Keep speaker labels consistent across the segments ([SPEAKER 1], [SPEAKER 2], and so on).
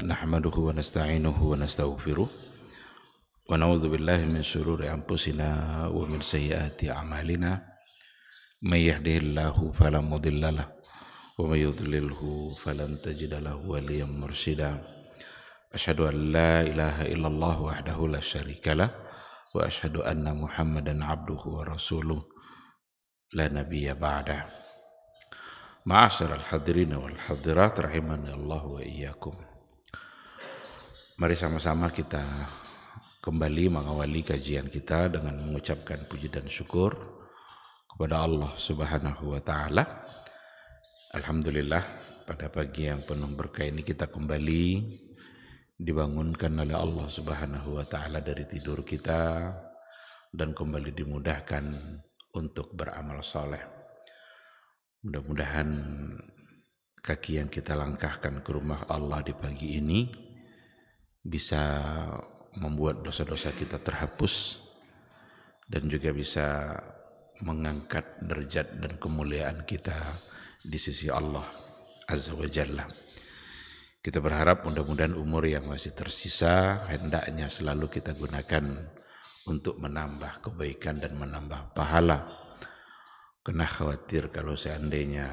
[SPEAKER 1] نحمده ونستعينه ونستغفره ونعوذ بالله من شرور أنفسنا ومن سيئات أعمالنا من يهده الله فلا مضل له ومن يضلله فلن تجد له وليا مرشدا أشهد أن لا إله إلا الله وحده لا شريك له وأشهد أن محمدا عبده ورسوله لا نبي بعده. Ma'asyiral hadirin wal hadirat rahimani Allah wa iyyakum. Mari sama-sama kita kembali mengawali kajian kita dengan mengucapkan puji dan syukur kepada Allah Subhanahu wa taala. Alhamdulillah, pada pagi yang penuh berkah ini kita kembali dibangunkan oleh Allah Subhanahu wa taala dari tidur kita dan kembali dimudahkan untuk beramal saleh. Mudah-mudahan kaki yang kita langkahkan ke rumah Allah di pagi ini bisa membuat dosa-dosa kita terhapus dan juga bisa mengangkat derajat dan kemuliaan kita di sisi Allah Azza wa Jalla. Kita berharap mudah-mudahan umur yang masih tersisa hendaknya selalu kita gunakan untuk menambah kebaikan dan menambah pahala. Karena khawatir kalau seandainya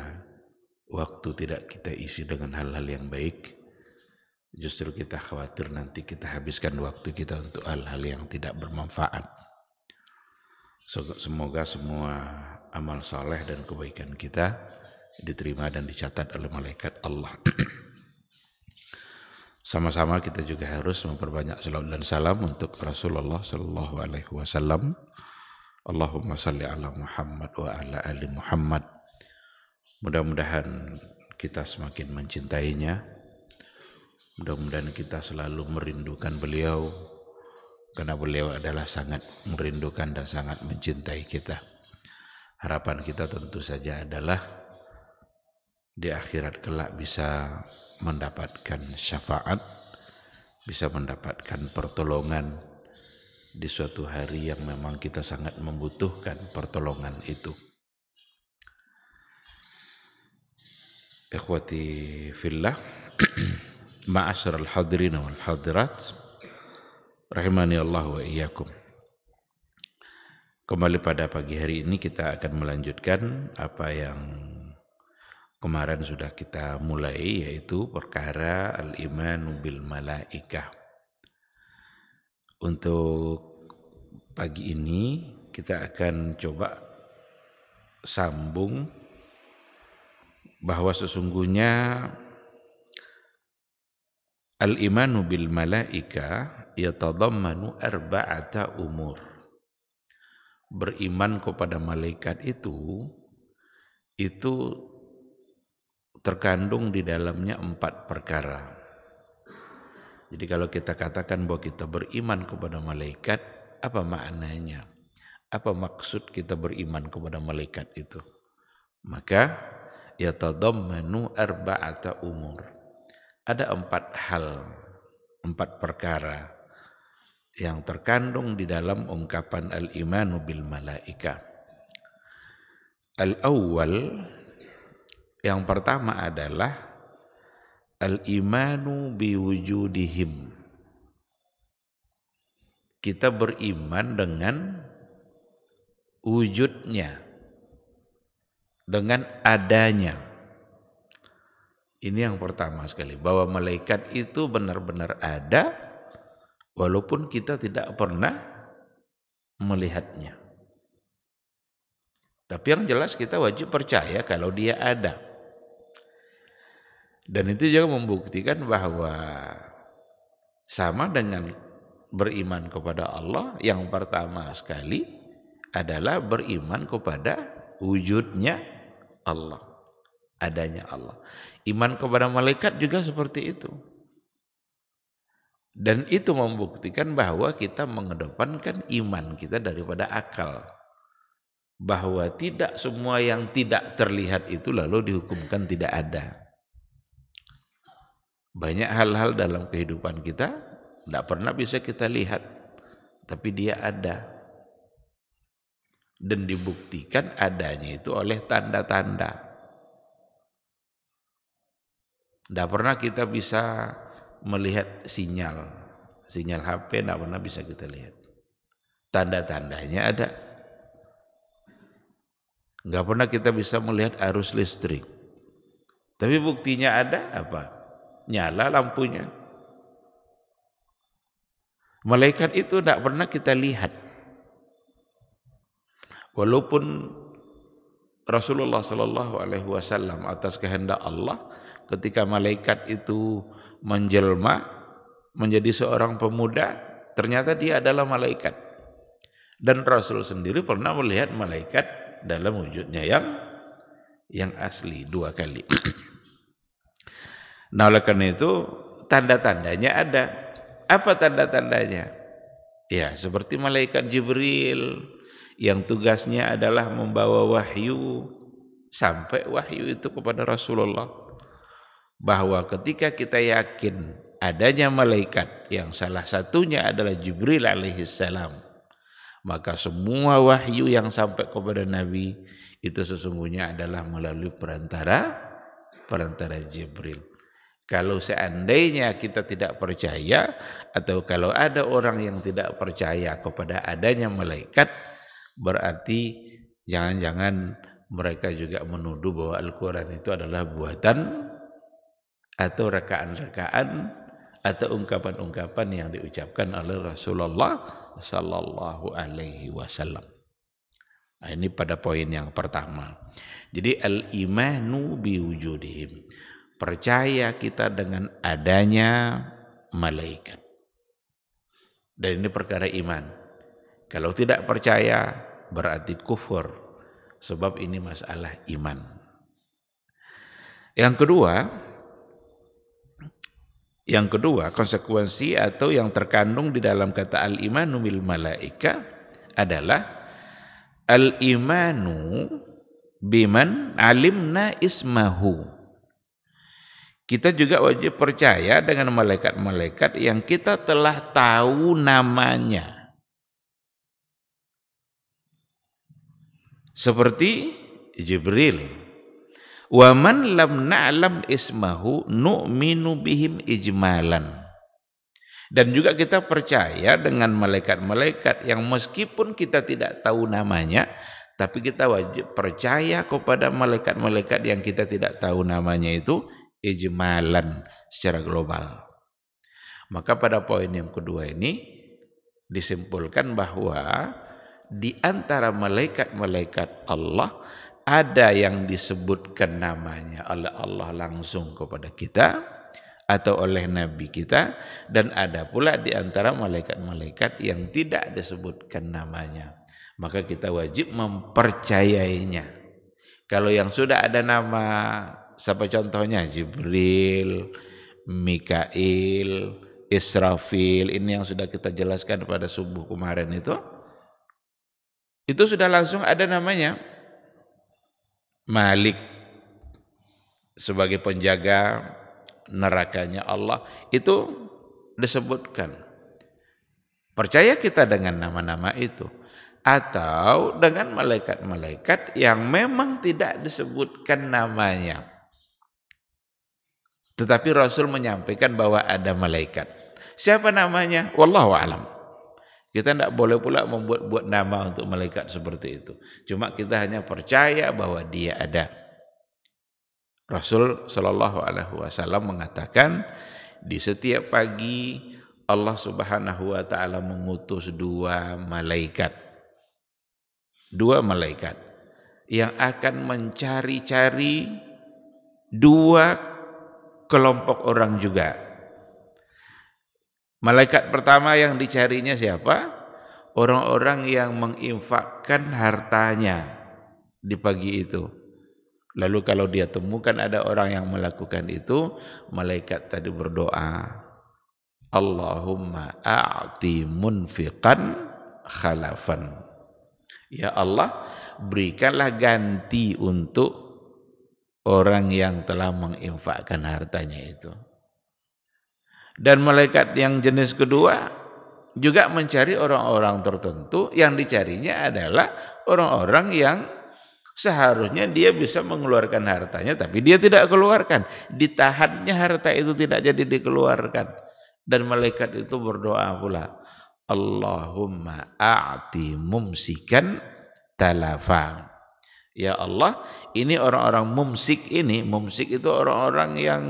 [SPEAKER 1] waktu tidak kita isi dengan hal-hal yang baik, justru kita khawatir nanti kita habiskan waktu kita untuk hal-hal yang tidak bermanfaat. Semoga semua amal saleh dan kebaikan kita diterima dan dicatat oleh malaikat Allah. Sama-sama kita juga harus memperbanyak salawat dan salam untuk Rasulullah sallallahu alaihi wasallam. Allahumma salli ala Muhammad wa ala ali Muhammad. Mudah-mudahan kita semakin mencintainya. Mudah-mudahan kita selalu merindukan beliau, karena beliau adalah sangat merindukan dan sangat mencintai kita. Harapan kita tentu saja adalah di akhirat kelak bisa mendapatkan syafaat, bisa mendapatkan pertolongan di suatu hari yang memang kita sangat membutuhkan pertolongan itu. Ikhwati fillah, ma'asyiral hadirin wal hadirat rahimani Allah wa iyyakum. Kembali pada pagi hari ini kita akan melanjutkan apa yang kemarin sudah kita mulai, yaitu perkara al-imanu bil malaikah. Untuk pagi ini kita akan coba sambung bahwa sesungguhnya al-imanu bil malaika yatadammanu arba'ata umur. Beriman kepada malaikat itu terkandung di dalamnya 4 perkara. Jadi kalau kita katakan bahwa kita beriman kepada malaikat, apa maknanya? Apa maksud kita beriman kepada malaikat itu? Maka yatadammanu arba'ata umur. Ada 4 hal, 4 perkara yang terkandung di dalam ungkapan al-imanu bil malaika. Al-awwal, yang pertama adalah al-imanu biwujudihim. Kita beriman dengan wujudnya, dengan adanya. Ini yang pertama sekali, bahwa malaikat itu benar-benar ada walaupun kita tidak pernah melihatnya. Tapi yang jelas kita wajib percaya kalau dia ada. Dan itu juga membuktikan bahwa sama dengan beriman kepada Allah, yang pertama sekali adalah beriman kepada wujudnya Allah, adanya Allah. Iman kepada malaikat juga seperti itu. Dan itu membuktikan bahwa kita mengedepankan iman kita daripada akal. Bahwa tidak semua yang tidak terlihat itu lalu dihukumkan tidak ada. Banyak hal-hal dalam kehidupan kita tidak pernah bisa kita lihat, tapi dia ada. Dan dibuktikan adanya itu oleh tanda-tanda. Tidak pernah kita bisa melihat sinyal HP tidak pernah bisa kita lihat. Tanda-tandanya ada. Nggak pernah kita bisa melihat arus listrik. Tapi buktinya ada apa? Nyala lampunya. Malaikat itu tidak pernah kita lihat. Walaupun Rasulullah Shallallahu Alaihi Wasallam atas kehendak Allah, ketika malaikat itu menjelma menjadi seorang pemuda, ternyata dia adalah malaikat. Dan Rasul sendiri pernah melihat malaikat dalam wujudnya yang asli 2 kali. Nah, oleh karena itu tanda-tandanya ada. Apa tanda-tandanya? Ya, seperti malaikat Jibril yang tugasnya adalah membawa wahyu, sampai wahyu itu kepada Rasulullah. Bahwa ketika kita yakin adanya malaikat yang salah satunya adalah Jibril alaihissalam, maka semua wahyu yang sampai kepada Nabi itu sesungguhnya adalah melalui perantara Jibril. Kalau seandainya kita tidak percaya, atau kalau ada orang yang tidak percaya kepada adanya malaikat, berarti jangan-jangan mereka juga menuduh bahwa Al-Quran itu adalah buatan atau rekaan-rekaan atau ungkapan-ungkapan yang diucapkan oleh Rasulullah Sallallahu Alaihi Wasallam. Nah, ini pada poin yang pertama. Jadi al-imanu biwujudihim, percaya kita dengan adanya malaikat. Dan ini perkara iman. Kalau tidak percaya berarti kufur, sebab ini masalah iman. Yang kedua, konsekuensi atau yang terkandung di dalam kata al-imanu bil malaika adalah al-imanu biman alimna ismahu. Kita juga wajib percaya dengan malaikat-malaikat yang kita telah tahu namanya. Seperti Jibril. Wa man lam na'lam ismahu nu'minu bihim ijmalan. Dan juga kita percaya dengan malaikat-malaikat yang meskipun kita tidak tahu namanya, tapi kita wajib percaya kepada malaikat-malaikat yang kita tidak tahu namanya itu ijmalan, secara global. Maka pada poin yang kedua ini disimpulkan bahwa di antara malaikat-malaikat Allah ada yang disebutkan namanya oleh Allah langsung kepada kita atau oleh Nabi kita, dan ada pula di antara malaikat-malaikat yang tidak disebutkan namanya. Maka kita wajib mempercayainya. Kalau yang sudah ada nama, siapa contohnya? Jibril, Mikail, Israfil, ini yang sudah kita jelaskan pada subuh kemarin itu sudah langsung ada namanya. Malik sebagai penjaga nerakanya Allah itu disebutkan. Percaya kita dengan nama-nama itu, atau dengan malaikat-malaikat yang memang tidak disebutkan namanya, tetapi Rasul menyampaikan bahwa ada malaikat. Siapa namanya? Wallahu a'lam. Kita tidak boleh pula membuat-buat nama untuk malaikat seperti itu. Cuma kita hanya percaya bahwa dia ada. Rasul Shallallahu Alaihi Wasallam mengatakan, di setiap pagi Allah Subhanahu Wa Taala mengutus 2 malaikat yang akan mencari-cari 2 kelompok orang juga. Malaikat pertama yang dicarinya siapa? Orang-orang yang menginfakkan hartanya di pagi itu. Lalu kalau dia temukan ada orang yang melakukan itu, malaikat tadi berdoa, Allahumma a'ti munfiqan khalafan. Ya Allah, berikanlah ganti untuk orang yang telah menginfakkan hartanya itu. Dan malaikat yang jenis kedua juga mencari orang-orang tertentu, yang dicarinya adalah orang-orang yang Seharusnya dia bisa mengeluarkan hartanya, tapi dia tidak keluarkan. Ditahannya harta itu tidak jadi dikeluarkan. Dan malaikat itu berdoa pula, Allahumma a'ti mumsikan talafa. Ya Allah, ini orang-orang mumsik ini, mumsik itu orang-orang yang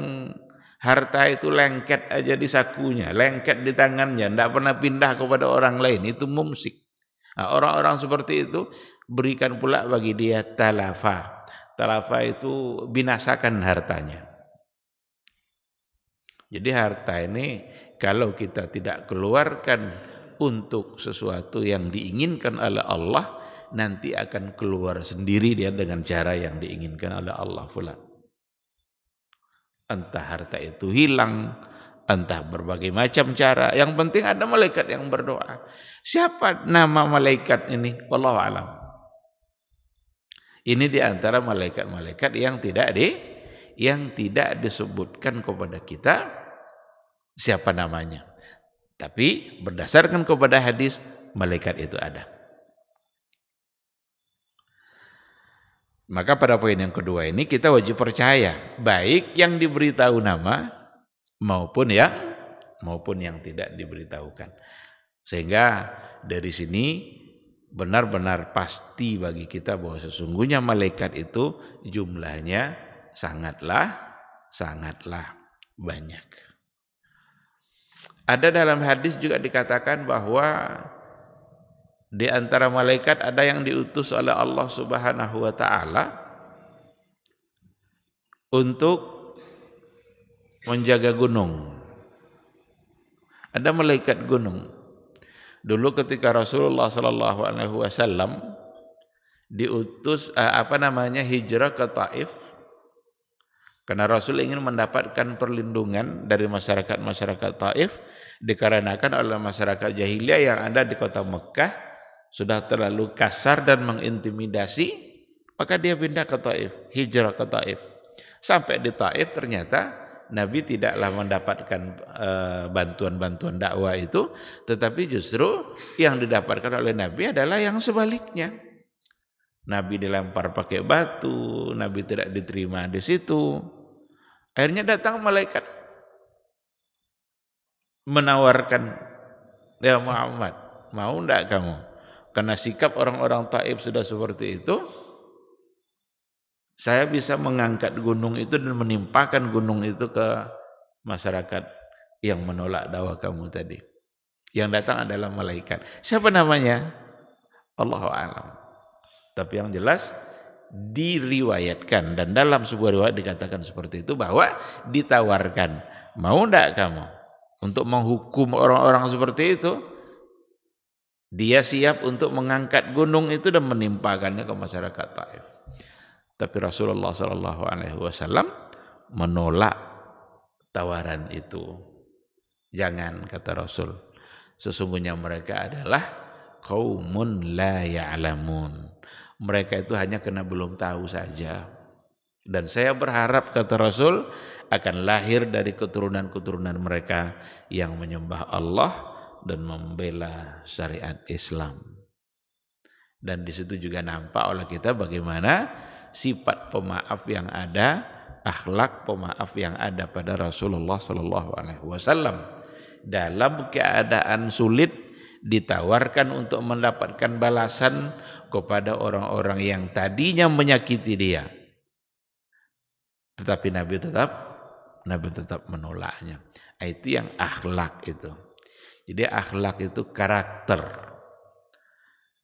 [SPEAKER 1] harta itu lengket aja di sakunya, lengket di tangannya, tidak pernah pindah kepada orang lain, itu mumsik. Nah, orang-orang seperti itu berikan pula bagi dia talafa. Talafa itu binasakan hartanya. Jadi harta ini kalau kita tidak keluarkan untuk sesuatu yang diinginkan oleh Allah, nanti akan keluar sendiri dia dengan cara yang diinginkan oleh Allah pula. Entah harta itu hilang, entah berbagai macam cara. Yang penting ada malaikat yang berdoa. Siapa nama malaikat ini? Wallahu a'lam. Ini di antara malaikat-malaikat yang tidak disebutkan kepada kita siapa namanya. Tapi berdasarkan kepada hadis, malaikat itu ada. Maka pada poin yang kedua ini kita wajib percaya, baik yang diberitahu nama maupun yang tidak diberitahukan. Sehingga dari sini benar-benar pasti bagi kita bahwa sesungguhnya malaikat itu jumlahnya sangatlah banyak. Ada dalam hadis juga dikatakan bahwa di antara malaikat ada yang diutus oleh Allah Subhanahu wa taala untuk menjaga gunung. Ada malaikat gunung. Dulu ketika Rasulullah sallallahu alaihi wasallam diutus hijrah ke Taif, karena Rasul ingin mendapatkan perlindungan dari masyarakat Taif dikarenakan oleh masyarakat jahiliyah yang ada di kota Mekah sudah terlalu kasar dan mengintimidasi, maka dia pindah ke Taif, hijrah ke Taif. Sampai di Taif ternyata Nabi tidaklah mendapatkan bantuan-bantuan dakwah itu, tetapi justru yang didapatkan oleh Nabi adalah yang sebaliknya. Nabi dilempar pakai batu, Nabi tidak diterima di situ. Akhirnya datang malaikat menawarkan, ya Muhammad, mau enggak kamu? Karena sikap orang-orang Taif sudah seperti itu, saya bisa mengangkat gunung itu dan menimpakan gunung itu ke masyarakat yang menolak dakwah kamu tadi. Yang datang adalah malaikat. Siapa namanya? Allahu a'lam. Tapi yang jelas diriwayatkan dan dalam sebuah riwayat dikatakan seperti itu bahwa ditawarkan, mau enggak kamu untuk menghukum orang-orang seperti itu? Dia siap untuk mengangkat gunung itu dan menimpakannya ke masyarakat Taif. Tapi Rasulullah sallallahu alaihi wasallam menolak tawaran itu. Jangan, kata Rasul. Sesungguhnya mereka adalah qaumun la ya'lamun. Mereka itu hanya karena belum tahu saja. Dan saya berharap, kata Rasul, akan lahir dari keturunan-keturunan mereka yang menyembah Allah dan membela syariat Islam. Dan di situ juga nampak oleh kita bagaimana sifat pemaaf yang ada, akhlak pemaaf yang ada pada Rasulullah sallallahu alaihi wasallam. Dalam keadaan sulit ditawarkan untuk mendapatkan balasan kepada orang-orang yang tadinya menyakiti dia. Tetapi Nabi tetap menolaknya. Itu yang akhlak itu. Jadi akhlak itu karakter.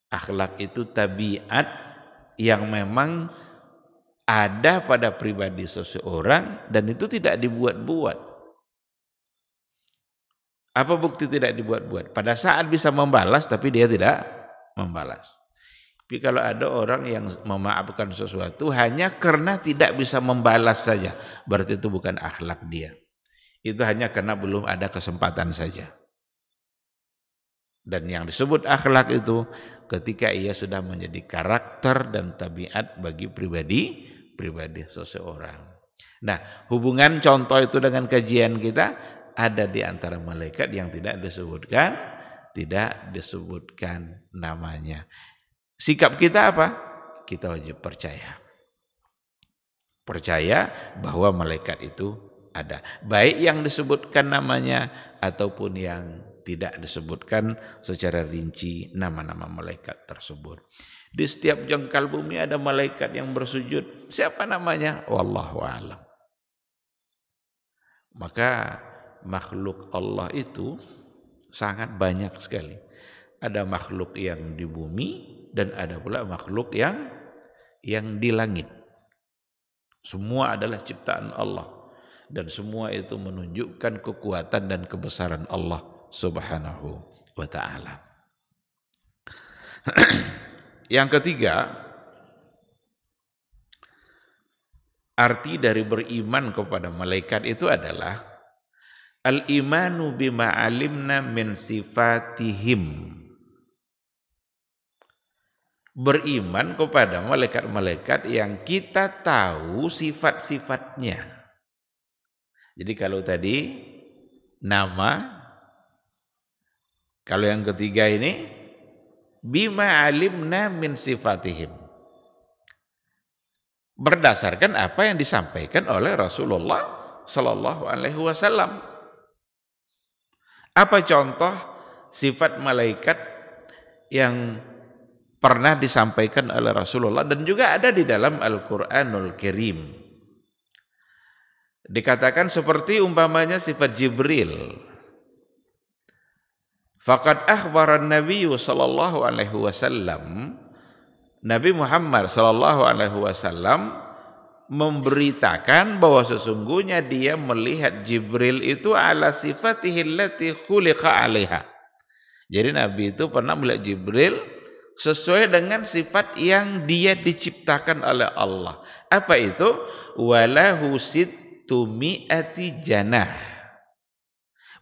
[SPEAKER 1] Akhlak itu tabiat yang memang ada pada pribadi seseorang dan itu tidak dibuat-buat. Apa bukti tidak dibuat-buat? Pada saat bisa membalas tapi dia tidak membalas. Tapi kalau ada orang yang memaafkan sesuatu hanya karena tidak bisa membalas saja, berarti itu bukan akhlak dia. Itu hanya karena belum ada kesempatan saja. Dan yang disebut akhlak itu ketika ia sudah menjadi karakter dan tabiat bagi pribadi seseorang. Nah, hubungan contoh itu dengan kajian kita ada di antara malaikat yang tidak disebutkan namanya. Sikap kita apa? kita wajib percaya. Percaya bahwa malaikat itu ada. Baik yang disebutkan namanya ataupun yang tidak disebutkan secara rinci nama-nama malaikat tersebut. Di setiap jengkal bumi ada malaikat yang bersujud. Siapa namanya? Wallahu a'lam. Maka makhluk Allah itu sangat banyak sekali. Ada makhluk yang di bumi dan ada pula makhluk yang di langit. Semua adalah ciptaan Allah dan semua itu menunjukkan kekuatan dan kebesaran Allah Subhanahu wa ta'ala. Yang ketiga, arti dari beriman kepada malaikat itu adalah al-imanu bima alimna min sifatihim. Beriman kepada malaikat-malaikat yang kita tahu sifat-sifatnya. Jadi kalau tadi nama, kalau yang ketiga ini bima alimna min sifatihim. Berdasarkan apa yang disampaikan oleh Rasulullah sallallahu alaihi wasallam. Apa contoh sifat malaikat yang pernah disampaikan oleh Rasulullah dan juga ada di dalam Al-Qur'anul Karim? Dikatakan seperti umpamanya sifat Jibril. Faqad akhbaran Nabi sallallahu alaihi wasallam, Nabi Muhammad sallallahu alaihi wasallam memberitakan bahwa sesungguhnya dia melihat Jibril itu ala sifatihi allati khuliqa 'alaiha. Jadi Nabi itu pernah melihat Jibril sesuai dengan sifat yang dia diciptakan oleh Allah. Apa itu? Walahu sittumi'ati janah.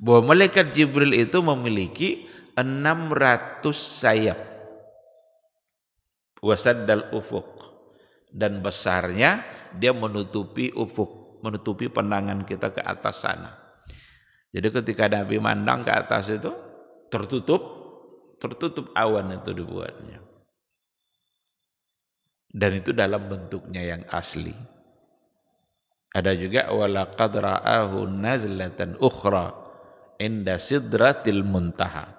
[SPEAKER 1] Bahwa malaikat Jibril itu memiliki 600 sayap. Wasaddal ufuk. Dan besarnya dia menutupi ufuk, menutupi pandangan kita ke atas sana. Jadi ketika Nabi mandang ke atas itu tertutup awan itu dibuatnya. Dan itu dalam bentuknya yang asli. Ada juga walaqad ra'ahu nazlatan ukhra inda sidratil muntaha.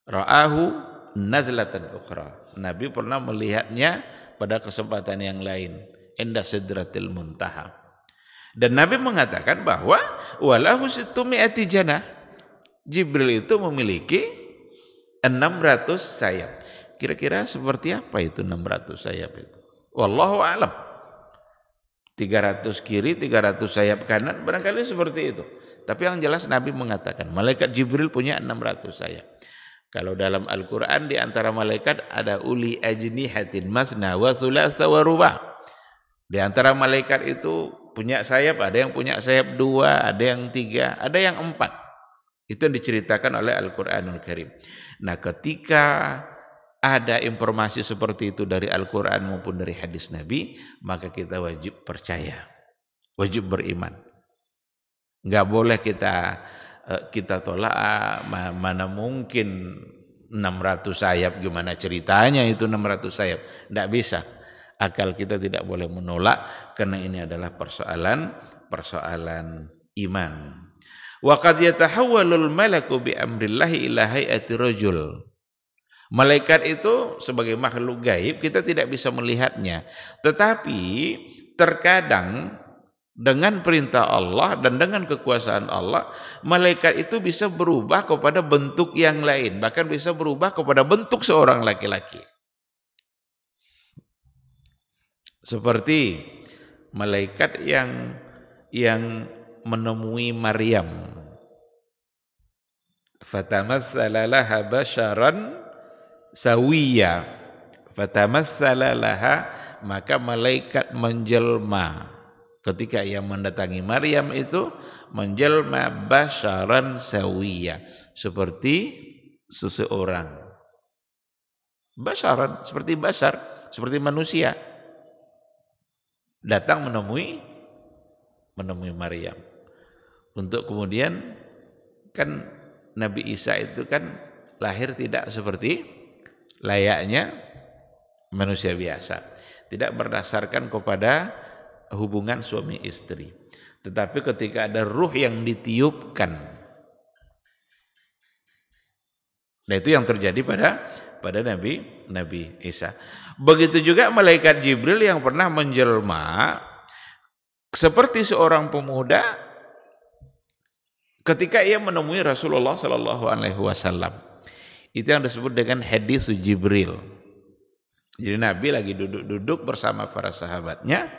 [SPEAKER 1] Ra'ahu nazlatan ukhra. Nabi pernah melihatnya pada kesempatan yang lain, inda sidratil muntaha. Dan Nabi mengatakan bahwa walahu sittumi'ati janah. Jibril itu memiliki 600 sayap. Kira-kira seperti apa itu 600 sayap itu? Wallahu a'lam. 300 kiri, 300 sayap kanan, barangkali seperti itu. Tapi yang jelas Nabi mengatakan malaikat Jibril punya 600 sayap. Kalau dalam Al-Quran di antara malaikat ada uli ajnihatin masna wa thulatsa wa ruba'. Di antara malaikat itu punya sayap, ada yang punya sayap 2, ada yang 3, ada yang 4. Itu yang diceritakan oleh Al-Quranul Karim. Nah, ketika ada informasi seperti itu dari Al-Quran maupun dari hadis Nabi, maka kita wajib percaya, wajib beriman. Enggak boleh kita tolak, mana mungkin 600 sayap, gimana ceritanya itu 600 sayap. Enggak bisa. Akal kita tidak boleh menolak karena ini adalah persoalan iman. Wa qad yatahawwalul malaku bi amrillahi ila hayati rajul. Malaikat itu sebagai makhluk gaib kita tidak bisa melihatnya, tetapi terkadang dengan perintah Allah dan dengan kekuasaan Allah, malaikat itu bisa berubah kepada bentuk yang lain, bahkan bisa berubah kepada bentuk seorang laki-laki. Seperti malaikat yang menemui Maryam. Fatamatsala laha basharan sawiyya. Fatamatsala laha, maka malaikat menjelma. Ketika ia mendatangi Maryam itu menjelma basharan sawiyya, seperti seseorang. Basharan seperti basar, seperti manusia. Datang menemui Maryam. Untuk kemudian kan Nabi Isa itu kan lahir tidak seperti layaknya manusia biasa, tidak berdasarkan kepada hubungan suami istri. Tetapi ketika ada ruh yang ditiupkan, nah itu yang terjadi pada Nabi Isa. Begitu juga malaikat Jibril yang pernah menjelma seperti seorang pemuda ketika ia menemui Rasulullah Sallallahu Alaihi Wasallam. Itu yang disebut dengan hadis Jibril. Jadi Nabi lagi duduk-duduk bersama para sahabatnya,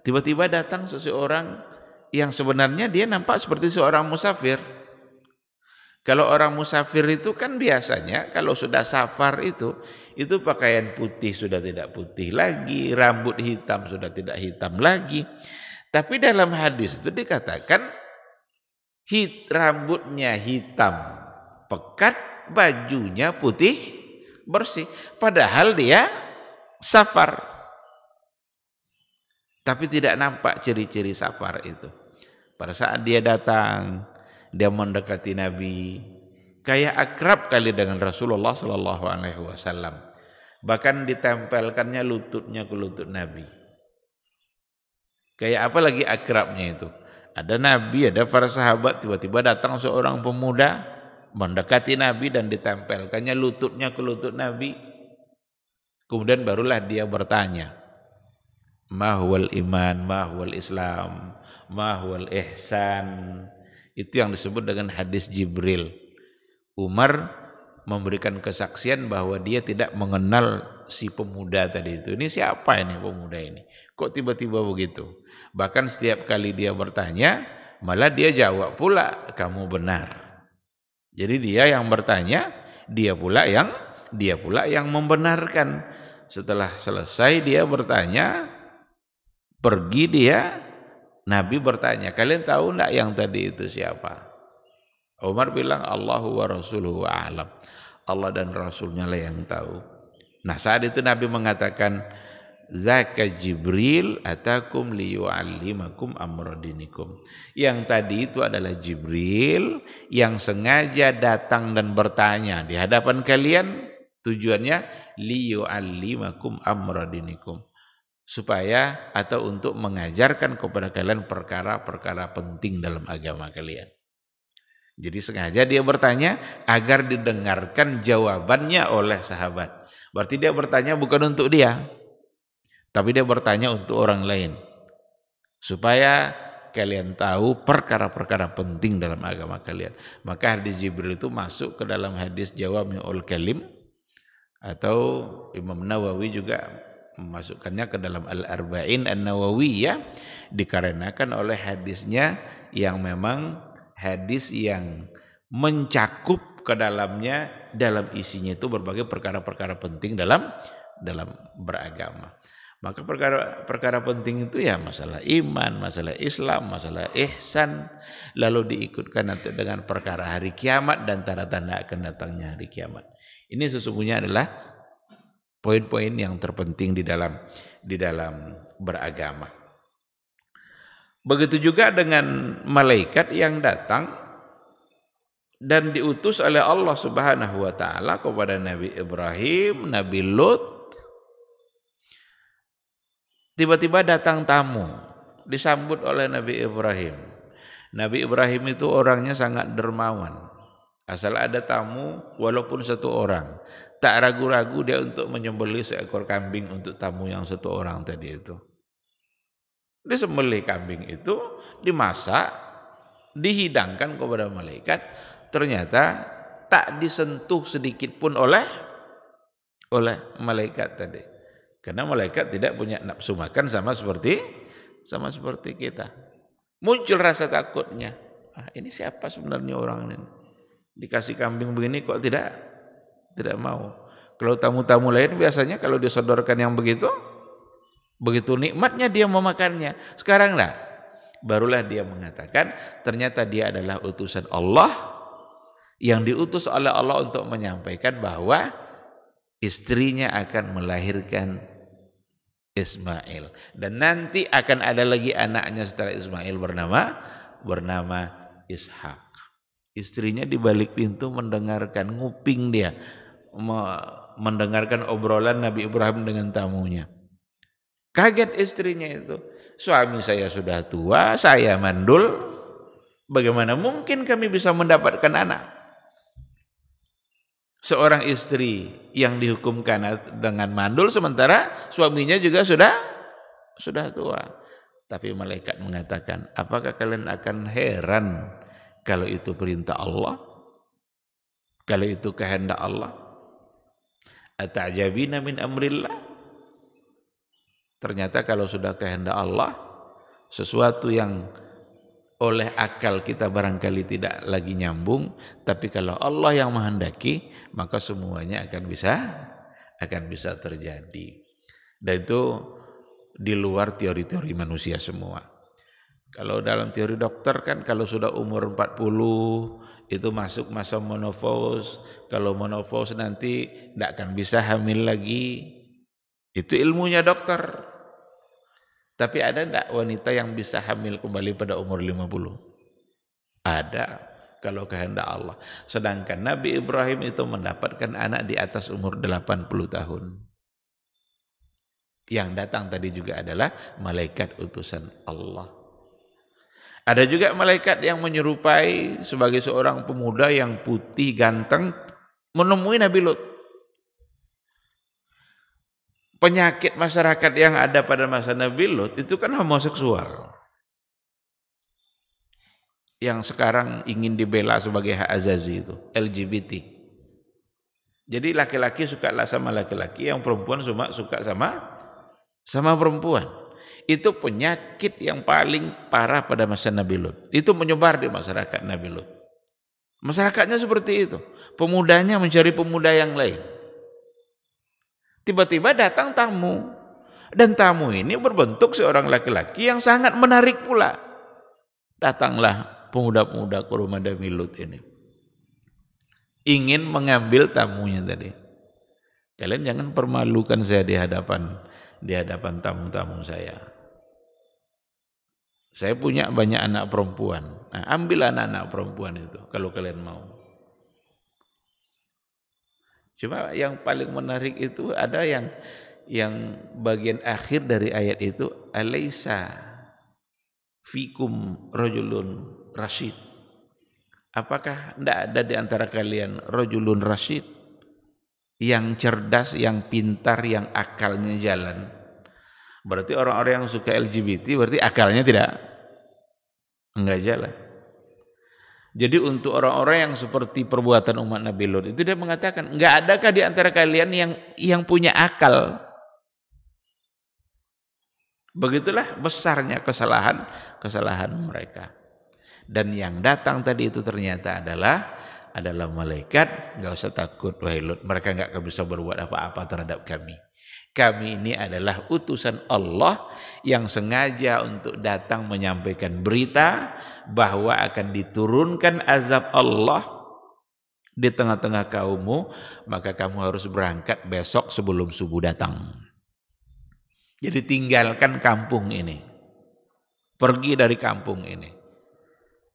[SPEAKER 1] tiba-tiba datang seseorang yang sebenarnya dia nampak seperti seorang musafir. Kalau orang musafir itu kan biasanya kalau sudah safar itu pakaian putih sudah tidak putih lagi, rambut hitam sudah tidak hitam lagi. Tapi dalam hadis itu dikatakan rambutnya hitam pekat, bajunya putih bersih, padahal dia safar. Tapi tidak nampak ciri-ciri safar itu. Pada saat dia datang, dia mendekati Nabi, kayak akrab kali dengan Rasulullah Sallallahu Alaihi Wasallam. Bahkan ditempelkannya lututnya ke lutut Nabi. Kayak apa lagi akrabnya itu? Ada Nabi, ada para sahabat, tiba-tiba datang seorang pemuda mendekati Nabi dan ditempelkannya lututnya ke lutut Nabi. Kemudian barulah dia bertanya, ma huwal iman, ma huwal Islam, ma huwal ihsan. Itu yang disebut dengan hadis Jibril. Umar memberikan kesaksian bahwa dia tidak mengenal si pemuda tadi itu. Ini siapa ini pemuda ini? Kok tiba-tiba begitu? Bahkan setiap kali dia bertanya, malah dia jawab pula, kamu benar. Jadi dia yang bertanya, dia pula yang membenarkan. Setelah selesai dia bertanya, pergi dia, Nabi bertanya, kalian tahu enggak yang tadi itu siapa? Umar bilang, Allahu wa rasuluhu a'lam. Allah dan Rasulnya lah yang tahu. Nah saat itu Nabi mengatakan, Zaka Jibril atakum liyu'allimakum amradinikum. Yang tadi itu adalah Jibril yang sengaja datang dan bertanya di hadapan kalian, tujuannya liyu'allimakum amradinikum, supaya atau untuk mengajarkan kepada kalian perkara-perkara penting dalam agama kalian. Jadi sengaja dia bertanya agar didengarkan jawabannya oleh sahabat. Berarti dia bertanya bukan untuk dia, tapi dia bertanya untuk orang lain, supaya kalian tahu perkara-perkara penting dalam agama kalian. Maka hadis Jibril itu masuk ke dalam hadis Jawami'ul Kalim, atau Imam Nawawi juga memasukkannya ke dalam Al-Arba'in An-Nawawiyah, dikarenakan oleh hadisnya yang memang hadis yang mencakup ke dalamnya, dalam isinya itu berbagai perkara-perkara penting dalam beragama. Maka perkara penting itu ya masalah iman, masalah Islam, masalah ihsan, lalu diikutkan nanti dengan perkara hari kiamat dan tanda-tanda akan datangnya hari kiamat. Ini sesungguhnya adalah poin-poin yang terpenting di dalam beragama. Begitu juga dengan malaikat yang datang dan diutus oleh Allah Subhanahu wa taala kepada Nabi Ibrahim, Nabi Lut. Tiba-tiba datang tamu, disambut oleh Nabi Ibrahim. Nabi Ibrahim itu orangnya sangat dermawan. Asal ada tamu, walaupun satu orang, tak ragu-ragu dia untuk menyembelih seekor kambing untuk tamu yang satu orang tadi itu. Disembelih kambing itu, dimasak, dihidangkan kepada malaikat, ternyata tak disentuh sedikit pun oleh malaikat tadi. Karena malaikat tidak punya nafsu makan sama seperti kita. Muncul rasa takutnya. Ini siapa sebenarnya orang ini? Dikasih kambing begini kok tidak mau. Kalau tamu-tamu lain biasanya kalau disodorkan yang begitu nikmatnya dia memakannya. Sekarang lah, barulah dia mengatakan ternyata dia adalah utusan Allah yang diutus oleh Allah untuk menyampaikan bahwa istrinya akan melahirkan Ismail, dan nanti akan ada lagi anaknya setelah Ismail bernama Ishak. Istrinya di balik pintu mendengarkan, nguping dia. mendengarkan obrolan Nabi Ibrahim dengan tamunya. Kaget istrinya itu. Suami saya sudah tua, saya mandul. Bagaimana mungkin kami bisa mendapatkan anak? Seorang istri yang dihukumkan dengan mandul sementara suaminya juga sudah tua. Tapi malaikat mengatakan, apakah kalian akan heran kalau itu perintah Allah? Kalau itu kehendak Allah? Ata'jabina min amrillah? Ternyata kalau sudah kehendak Allah, sesuatu yang oleh akal kita barangkali tidak lagi nyambung, tapi kalau Allah yang menghendaki, maka semuanya akan bisa terjadi. Dan itu di luar teori-teori manusia semua. Kalau dalam teori dokter kan kalau sudah umur 40 itu masuk masa menopause. Kalau menopause nanti tidak akan bisa hamil lagi. Itu ilmunya dokter. Tapi ada tidak wanita yang bisa hamil kembali pada umur 50? Ada, kalau kehendak Allah. Sedangkan Nabi Ibrahim itu mendapatkan anak di atas umur 80 tahun. Yang datang tadi juga adalah malaikat utusan Allah. Ada juga malaikat yang menyerupai sebagai seorang pemuda yang putih ganteng menemui Nabi Lut. Penyakit masyarakat yang ada pada masa Nabi Lut itu kan homoseksual. Yang sekarang ingin dibela sebagai hak azazi itu, LGBT. Jadi laki-laki suka sama laki-laki, yang perempuan cuma suka sama perempuan. Itu penyakit yang paling parah pada masa Nabi Lut. Itu menyebar di masyarakat Nabi Lut. Masyarakatnya seperti itu. Pemudanya mencari pemuda yang lain. Tiba-tiba datang tamu. Dan tamu ini berbentuk seorang laki-laki yang sangat menarik pula. Datanglah pemuda-pemuda ke rumah Nabi Lut ini. Ingin mengambil tamunya tadi. Kalian jangan permalukan saya di hadapan tamu-tamu saya. Saya punya banyak anak perempuan. Nah, ambil anak-anak perempuan itu kalau kalian mau. Cuma yang paling menarik itu ada yang bagian akhir dari ayat itu, alaisa fikum rajulun rasyid. Apakah tidak ada di antara kalian rajulun rasyid yang cerdas, yang pintar, yang akalnya jalan? Berarti orang-orang yang suka LGBT berarti akalnya enggak jalan. Jadi untuk orang-orang yang seperti perbuatan umat Nabi Lut itu dia mengatakan, enggak adakah di antara kalian yang punya akal? Begitulah besarnya kesalahan mereka. Dan yang datang tadi itu ternyata adalah malaikat. Enggak usah takut wahai Lut, mereka enggak bisa berbuat apa-apa terhadap kami. Kami ini adalah utusan Allah yang sengaja untuk datang menyampaikan berita bahwa akan diturunkan azab Allah di tengah-tengah kaummu, maka kamu harus berangkat besok sebelum subuh datang. Jadi tinggalkan kampung ini. Pergi dari kampung ini.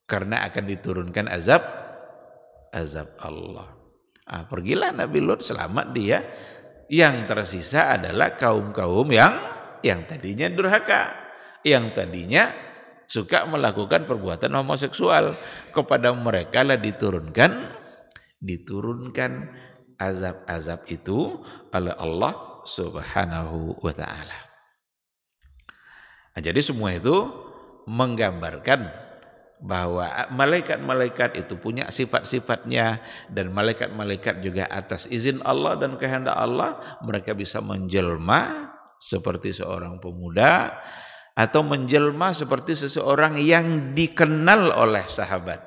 [SPEAKER 1] Karena akan diturunkan azab Allah. Pergilah Nabi Lut, selamat dia. Yang tersisa adalah kaum-kaum yang tadinya durhaka, yang tadinya suka melakukan perbuatan homoseksual. Kepada mereka lah diturunkan azab-azab itu oleh Allah Subhanahu wa ta'ala. Nah, jadi semua itu menggambarkan bahwa malaikat-malaikat itu punya sifat-sifatnya, dan malaikat-malaikat juga atas izin Allah dan kehendak Allah mereka bisa menjelma seperti seorang pemuda atau menjelma seperti seseorang yang dikenal oleh sahabat.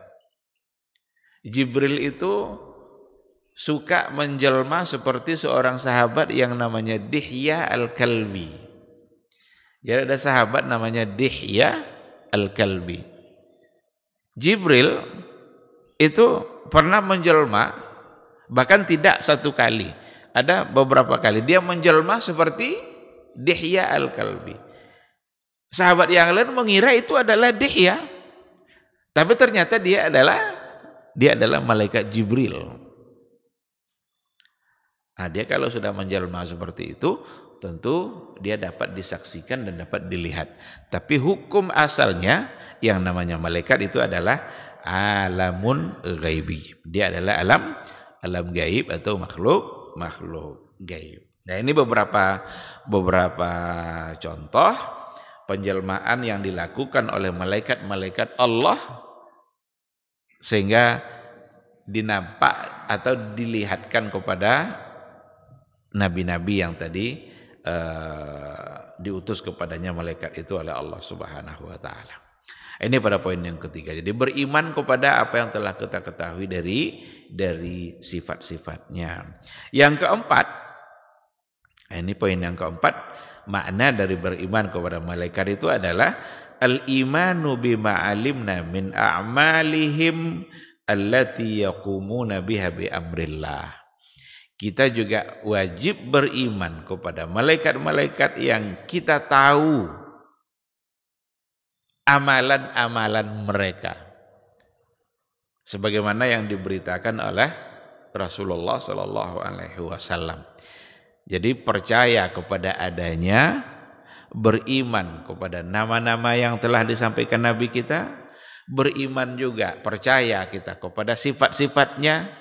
[SPEAKER 1] Jibril itu suka menjelma seperti seorang sahabat yang namanya Dihya al-Kalbi. Jadi ada sahabat namanya Dihya al-Kalbi. Jibril itu pernah menjelma, bahkan tidak satu kali, ada beberapa kali dia menjelma seperti Dihya al-Kalbi. Sahabat yang lain mengira itu adalah Dihya, tapi ternyata dia adalah malaikat Jibril. Nah, dia kalau sudah menjelma seperti itu, tentu dia dapat disaksikan dan dapat dilihat. Tapi hukum asalnya yang namanya malaikat itu adalah alamun ghaibi. Dia adalah alam gaib atau makhluk gaib. Nah, ini beberapa contoh penjelmaan yang dilakukan oleh malaikat-malaikat Allah sehingga dinampak atau dilihatkan kepada nabi-nabi yang tadi diutus kepadanya malaikat itu oleh Allah Subhanahu wa taala. Ini pada poin yang ketiga. Jadi beriman kepada apa yang telah kita ketahui dari sifat-sifatnya. Yang keempat, ini poin yang keempat, makna dari beriman kepada malaikat itu adalah al-imanu bima alimna min a'malihim allati yaqumuna biha bi amrillah. Kita juga wajib beriman kepada malaikat-malaikat yang kita tahu amalan-amalan mereka. Sebagaimana yang diberitakan oleh Rasulullah sallallahu alaihi wasallam. Jadi percaya kepada adanya, beriman kepada nama-nama yang telah disampaikan Nabi kita, beriman juga percaya kita kepada sifat-sifatnya,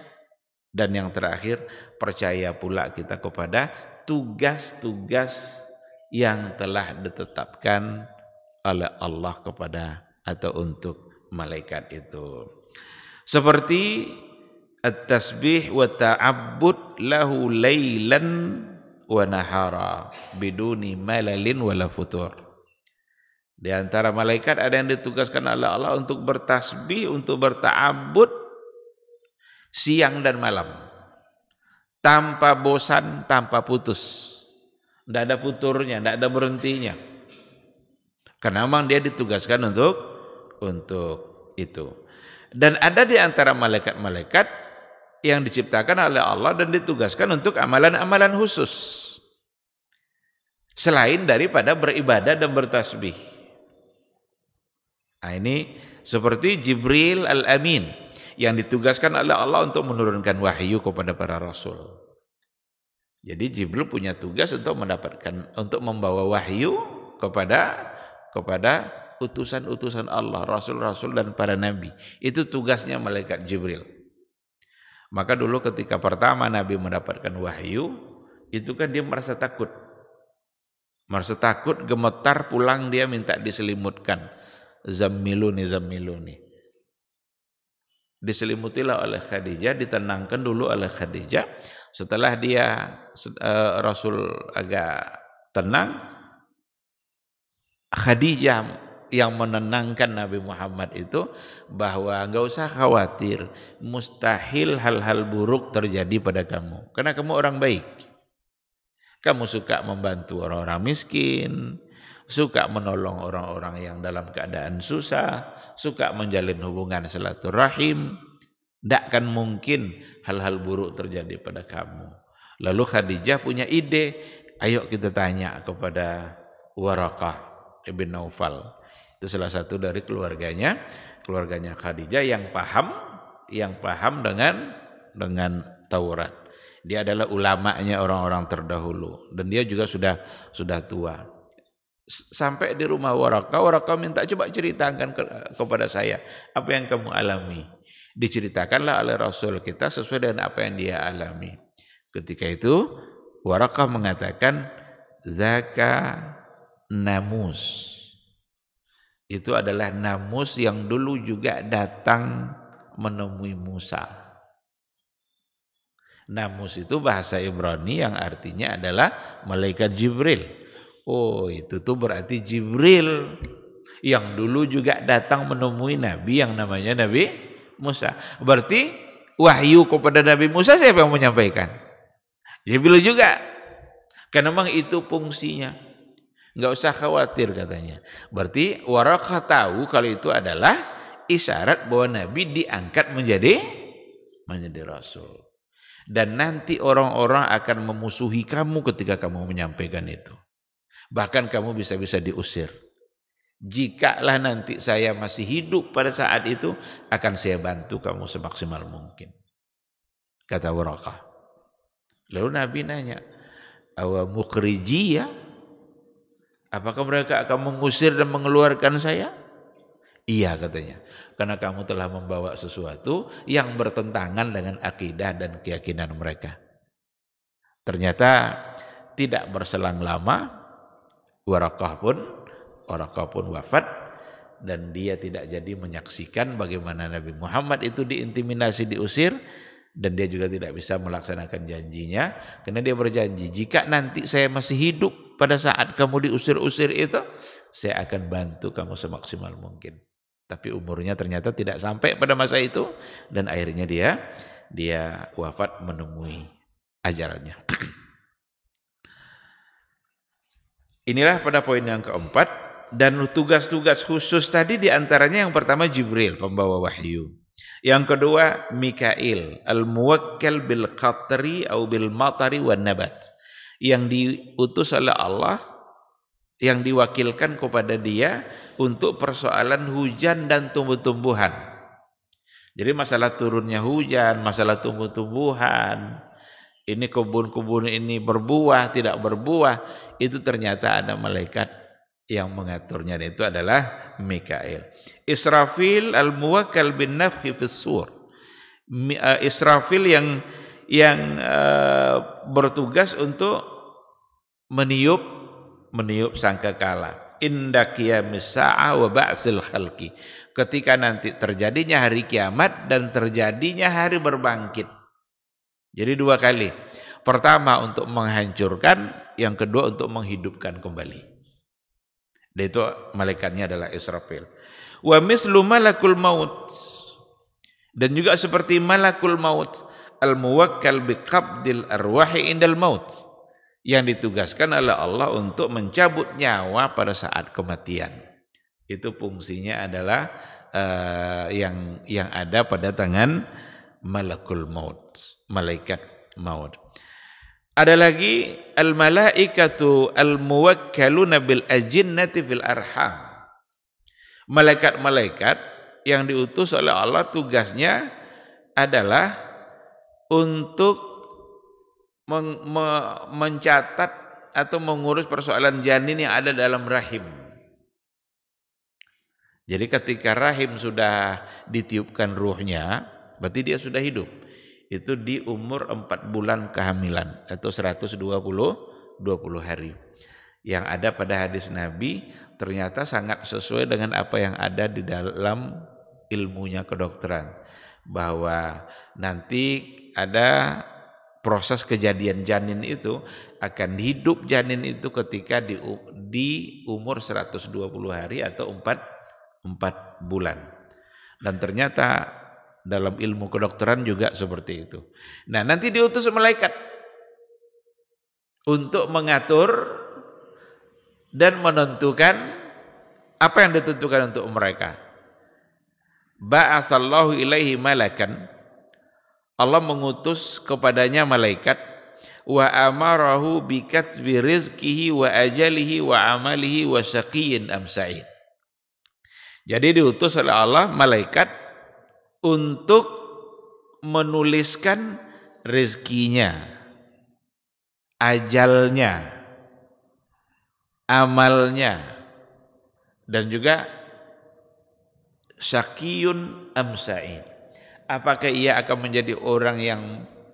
[SPEAKER 1] dan yang terakhir percaya pula kita kepada tugas-tugas yang telah ditetapkan oleh Allah kepada atau untuk malaikat itu. Seperti at-tasbih wa ta'abbud lahu lailan wa nahara biduni malalin wala futur. Di antara malaikat ada yang ditugaskan oleh Allah untuk bertasbih, untuk berta'abbud siang dan malam, tanpa bosan, tanpa putus. Tidak ada futurnya, tidak ada berhentinya. Karena memang dia ditugaskan untuk itu. Dan ada di antara malaikat-malaikat yang diciptakan oleh Allah dan ditugaskan untuk amalan-amalan khusus, selain daripada beribadah dan bertasbih. Nah, ini seperti Jibril al-Amin yang ditugaskan oleh Allah untuk menurunkan wahyu kepada para rasul. Jadi Jibril punya tugas untuk membawa wahyu kepada utusan-utusan Allah, rasul-rasul dan para nabi. Itu tugasnya malaikat Jibril. Maka dulu ketika pertama Nabi mendapatkan wahyu, itu kan dia merasa takut. Merasa takut, gemetar, pulang dia minta diselimutkan. Zammiluni, zammiluni. Diselimutilah oleh Khadijah, ditenangkan dulu oleh Khadijah. Setelah dia Rasul agak tenang, Khadijah yang menenangkan Nabi Muhammad itu bahwa enggak usah khawatir, mustahil hal-hal buruk terjadi pada kamu karena kamu orang baik. Kamu suka membantu orang-orang miskin, suka menolong orang-orang yang dalam keadaan susah, suka menjalin hubungan silaturahim. Tidak akan mungkin hal-hal buruk terjadi pada kamu. Lalu Khadijah punya ide, ayo kita tanya kepada Waraqah ibn Naufal. Itu salah satu dari keluarganya Khadijah yang paham dengan Taurat. Dia adalah ulamanya orang-orang terdahulu dan dia juga sudah tua. Sampai di rumah Waraqah minta coba ceritakan kepada saya apa yang kamu alami. Diceritakanlah oleh Rasul kita sesuai dengan apa yang dia alami. Ketika itu Waraqah mengatakan zaka namus. Itu adalah namus yang dulu juga datang menemui Musa. Namus itu bahasa Ibrani yang artinya adalah malaikat Jibril. Oh, itu tuh berarti Jibril yang dulu juga datang menemui Nabi yang namanya Nabi Musa. Berarti wahyu kepada Nabi Musa siapa yang menyampaikan? Jibril juga. Karena memang itu fungsinya. Enggak usah khawatir katanya. Berarti Waraqah tahu kalau itu adalah isyarat bahwa Nabi diangkat menjadi rasul. Dan nanti orang-orang akan memusuhi kamu ketika kamu menyampaikan itu. Bahkan kamu bisa-bisa diusir. Jikalau nanti saya masih hidup pada saat itu, akan saya bantu kamu semaksimal mungkin. Kata Waraqah. Lalu Nabi nanya, awa mukhrijiyah, apakah mereka akan mengusir dan mengeluarkan saya? Iya katanya, karena kamu telah membawa sesuatu yang bertentangan dengan akidah dan keyakinan mereka. Ternyata tidak berselang lama, Waraqah pun wafat, dan dia tidak jadi menyaksikan bagaimana Nabi Muhammad itu diintimidasi, diusir, dan dia juga tidak bisa melaksanakan janjinya, karena dia berjanji, jika nanti saya masih hidup pada saat kamu diusir-usir itu, saya akan bantu kamu semaksimal mungkin. Tapi umurnya ternyata tidak sampai pada masa itu, dan akhirnya dia wafat menemui ajalnya. Inilah pada poin yang keempat, dan tugas-tugas khusus tadi diantaranya yang pertama Jibril, pembawa wahyu. Yang kedua Mikail, al-muwakkal bil qatri atau bil matari wan nabat, yang diutus oleh Allah, yang diwakilkan kepada dia untuk persoalan hujan dan tumbuh-tumbuhan. Jadi masalah turunnya hujan, masalah tumbuh-tumbuhan, ini kebun-kebun ini berbuah, tidak berbuah, itu ternyata ada malaikat yang mengaturnya, dan itu adalah Mikail. Israfil al-muwakkal bin nafhi fis sur. Israfil yang bertugas untuk meniup sangkakala. Inda qiyamis sa'ah wa ba'sil khalqi. Ketika nanti terjadinya hari kiamat dan terjadinya hari berbangkit. Jadi dua kali. Pertama untuk menghancurkan, yang kedua untuk menghidupkan kembali. Dan itu malaikatnya adalah Israfil. Wa mislu malakul maut. Dan juga seperti malakul maut, al-muwakkal biqabdil arwahi indal maut, yang ditugaskan oleh Allah untuk mencabut nyawa pada saat kematian. Itu fungsinya adalah yang ada pada tangan malakul maut, malaikat maut. Ada lagi al-malaikatu al-muwakkaluna bil ajinnati fil arham. Malaikat-malaikat yang diutus oleh Allah tugasnya adalah untuk mencatat atau mengurus persoalan janin yang ada dalam rahim. Jadi ketika rahim sudah ditiupkan ruhnya, berarti dia sudah hidup. Itu di umur 4 bulan kehamilan atau 120 hari. Yang ada pada hadis Nabi ternyata sangat sesuai dengan apa yang ada di dalam ilmunya kedokteran, bahwa nanti ada proses kejadian janin itu, akan hidup janin itu ketika di umur 120 hari atau 4 bulan. Dan ternyata dalam ilmu kedokteran juga seperti itu. Nah, nanti diutus malaikat untuk mengatur dan menentukan apa yang ditentukan untuk mereka. Ba'atsallahu ilaihi malakan, Allah mengutus kepadanya malaikat, wa amarahu bikatbi rizkihi wa ajalihi wa amalihi wa syaqiyyin am sa'id. Jadi diutus oleh Allah malaikat untuk menuliskan rezekinya, ajalnya, amalnya, dan juga syaqiyun am sa'id. Apakah ia akan menjadi orang yang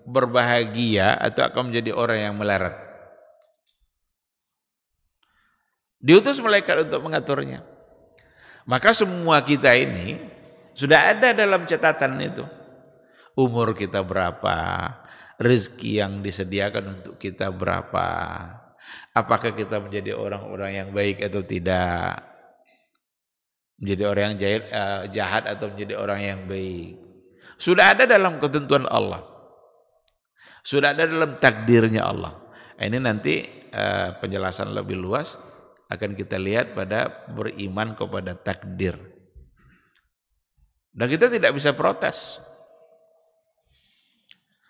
[SPEAKER 1] berbahagia atau akan menjadi orang yang melarat? Diutus malaikat untuk mengaturnya. Maka semua kita ini sudah ada dalam catatan itu. Umur kita berapa, rezeki yang disediakan untuk kita berapa, apakah kita menjadi orang-orang yang baik atau tidak, menjadi orang yang jahat atau menjadi orang yang baik. Sudah ada dalam ketentuan Allah, sudah ada dalam takdirnya Allah. Ini nanti penjelasan lebih luas akan kita lihat pada beriman kepada takdir. Dan kita tidak bisa protes.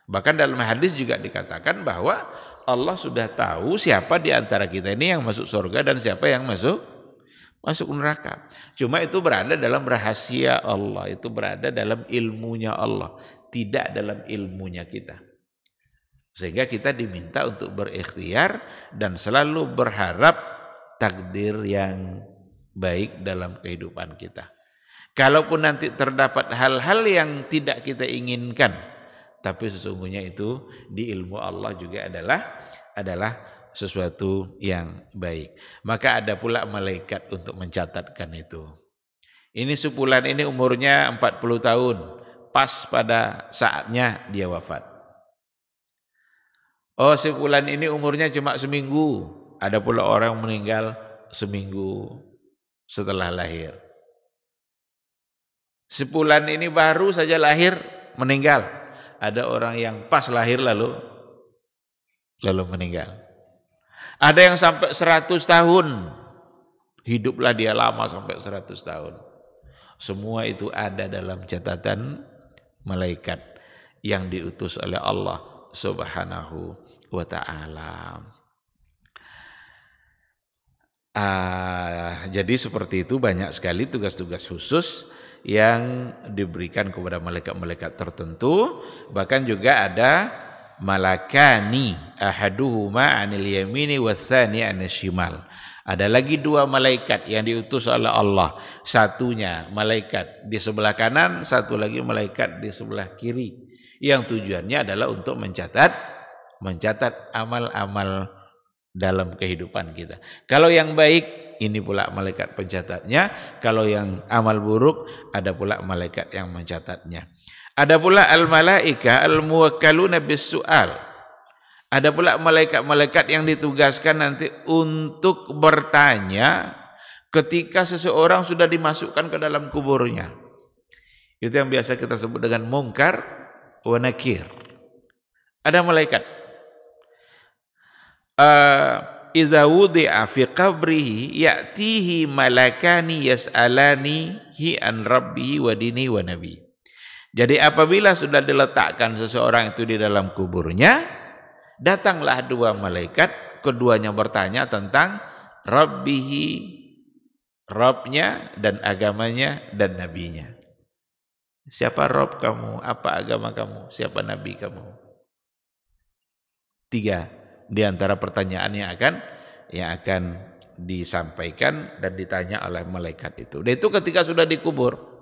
[SPEAKER 1] Bahkan dalam hadis juga dikatakan bahwa Allah sudah tahu siapa di antara kita ini yang masuk surga dan siapa yang masuk neraka. Cuma itu berada dalam rahasia Allah, itu berada dalam ilmunya Allah, tidak dalam ilmunya kita. Sehingga kita diminta untuk berikhtiar dan selalu berharap takdir yang baik dalam kehidupan kita. Kalaupun nanti terdapat hal-hal yang tidak kita inginkan, tapi sesungguhnya itu di ilmu Allah juga adalah sesuatu yang baik. Maka ada pula malaikat untuk mencatatkan itu. Ini sebulan ini umurnya 40 tahun, pas pada saatnya dia wafat. Oh, sebulan ini umurnya cuma seminggu, ada pula orang meninggal seminggu setelah lahir. Sebulan ini baru saja lahir meninggal. Ada orang yang pas lahir lalu meninggal. Ada yang sampai 100 tahun. Hiduplah dia lama sampai 100 tahun. Semua itu ada dalam catatan malaikat yang diutus oleh Allah Subhanahu wa ta'ala. Jadi seperti itu, banyak sekali tugas-tugas khusus yang diberikan kepada malaikat-malaikat tertentu. Bahkan juga ada malakani, ahaduhuma 'anil yamini watsani 'anil shimal. Ada lagi dua malaikat yang diutus oleh Allah. Satunya malaikat di sebelah kanan, satu lagi malaikat di sebelah kiri. Yang tujuannya adalah untuk mencatat amal-amal dalam kehidupan kita. Kalau yang baik, ini pula malaikat pencatatnya. Kalau yang amal buruk, ada pula malaikat yang mencatatnya. Ada pula al-malaika al-muwakkaluna bis-su'al. Ada pula malaikat-malaikat yang ditugaskan nanti untuk bertanya ketika seseorang sudah dimasukkan ke dalam kuburnya. Itu yang biasa kita sebut dengan munkar wa nakir. Ada malaikat. Iza wudi'a fi qabrihi ya'tihi malakani yas'alanihi an rabbihi wa dini wa nabi. Jadi apabila sudah diletakkan seseorang itu di dalam kuburnya, datanglah dua malaikat, keduanya bertanya tentang rabbihi, Rabbnya, dan agamanya dan nabinya. Siapa Rabb kamu? Apa agama kamu? Siapa nabi kamu? 3 di antara pertanyaan yang akan disampaikan dan ditanya oleh malaikat itu. Dan itu ketika sudah dikubur.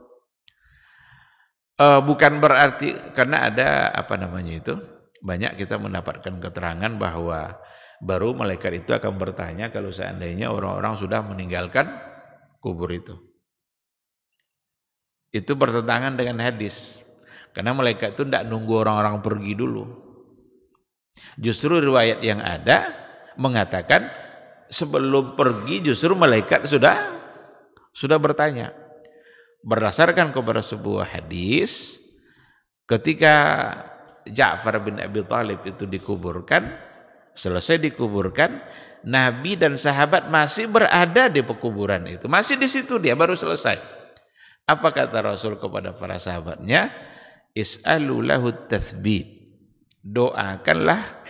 [SPEAKER 1] Bukan berarti, karena ada banyak kita mendapatkan keterangan bahwa baru malaikat itu akan bertanya kalau seandainya orang-orang sudah meninggalkan kubur itu. Itu bertentangan dengan hadis. Karena malaikat itu tidak nunggu orang-orang pergi dulu. Justru riwayat yang ada mengatakan sebelum pergi justru malaikat sudah bertanya. Berdasarkan kepada sebuah hadis, ketika Ja'far bin Abi Thalib itu dikuburkan, selesai dikuburkan, Nabi dan sahabat masih berada di pekuburan itu. Masih di situ dia, baru selesai. Apa kata Rasul kepada para sahabatnya? Is'alu lahu tathbit. Doakanlah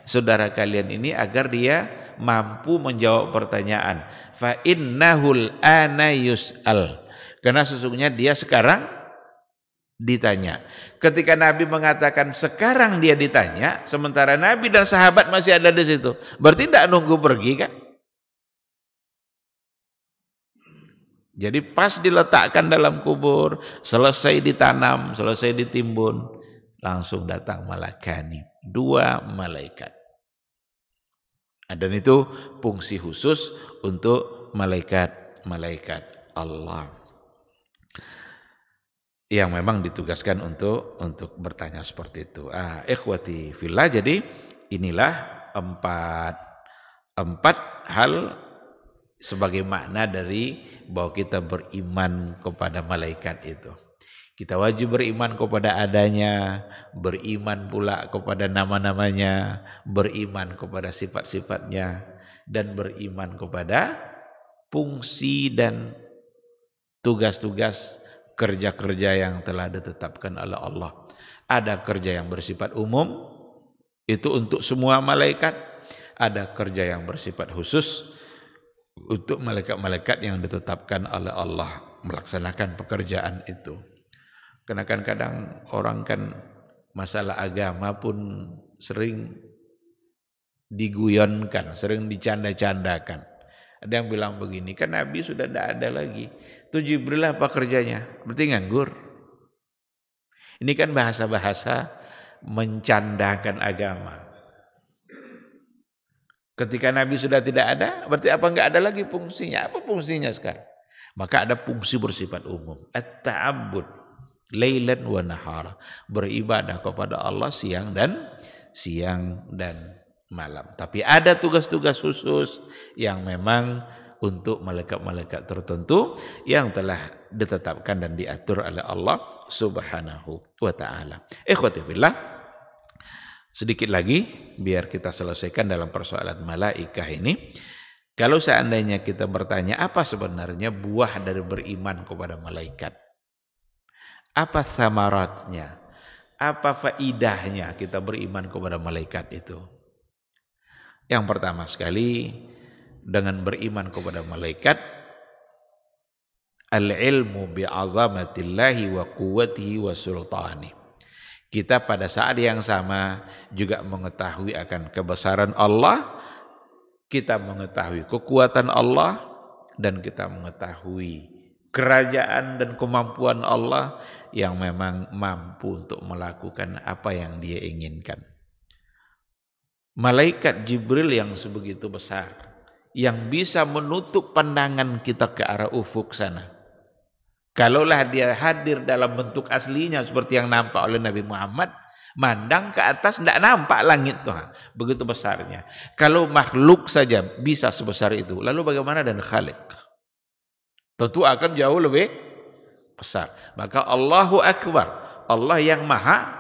[SPEAKER 1] saudara kalian ini agar dia mampu menjawab pertanyaan. Fa innahul ana yus'al. Karena sesungguhnya dia sekarang ditanya. Ketika Nabi mengatakan sekarang dia ditanya, sementara Nabi dan sahabat masih ada di situ, berarti tidak nunggu pergi kan? Jadi pas diletakkan dalam kubur, selesai ditanam, selesai ditimbun, langsung datang malakani, 2 malaikat. Dan itu fungsi khusus untuk malaikat Allah yang memang ditugaskan untuk bertanya seperti itu. Ikhwati fillah, jadi inilah empat hal sebagai makna dari bahwa kita beriman kepada malaikat itu. Kita wajib beriman kepada adanya, beriman pula kepada nama-namanya, beriman kepada sifat-sifatnya, dan beriman kepada fungsi dan tugas-tugas kerja-kerja yang telah ditetapkan oleh Allah. Ada kerja yang bersifat umum, itu untuk semua malaikat. Ada kerja yang bersifat khusus untuk malaikat-malaikat yang ditetapkan oleh Allah melaksanakan pekerjaan itu. Karena kadang orang kan masalah agama pun sering diguyonkan, sering dicanda-candakan. Ada yang bilang begini, kan Nabi sudah tidak ada lagi. Itu Jibril apa kerjanya? Berarti nganggur. Ini kan bahasa-bahasa mencandakan agama. Ketika Nabi sudah tidak ada, berarti apa enggak ada lagi fungsinya? Apa fungsinya sekarang? Maka ada fungsi bersifat umum. At-ta'abbud lailan wa nahara. Beribadah kepada Allah siang dan malam. Tapi ada tugas-tugas khusus yang memang untuk malaikat-malaikat tertentu yang telah ditetapkan dan diatur oleh Allah Subhanahu wa taala. Ikhwati fillah, sedikit lagi biar kita selesaikan dalam persoalan malaikah ini. Kalau seandainya kita bertanya apa sebenarnya buah dari beriman kepada malaikat? Apa samaratnya? Apa faidahnya kita beriman kepada malaikat itu? Yang pertama sekali, dengan beriman kepada malaikat, al-ilmu bi'azamatillahi wa quwwatihi wa sultani. Kita pada saat yang sama juga mengetahui akan kebesaran Allah, kita mengetahui kekuatan Allah, dan kita mengetahui kerajaan dan kemampuan Allah yang memang mampu untuk melakukan apa yang Dia inginkan. Malaikat Jibril yang sebegitu besar, yang bisa menutup pandangan kita ke arah ufuk sana. Kalaulah dia hadir dalam bentuk aslinya seperti yang nampak oleh Nabi Muhammad, mandang ke atas tidak nampak langit Tuhan, begitu besarnya. Kalau makhluk saja bisa sebesar itu, lalu bagaimana dengan Khalik? Tentu akan jauh lebih besar. Maka Allahu Akbar, Allah yang maha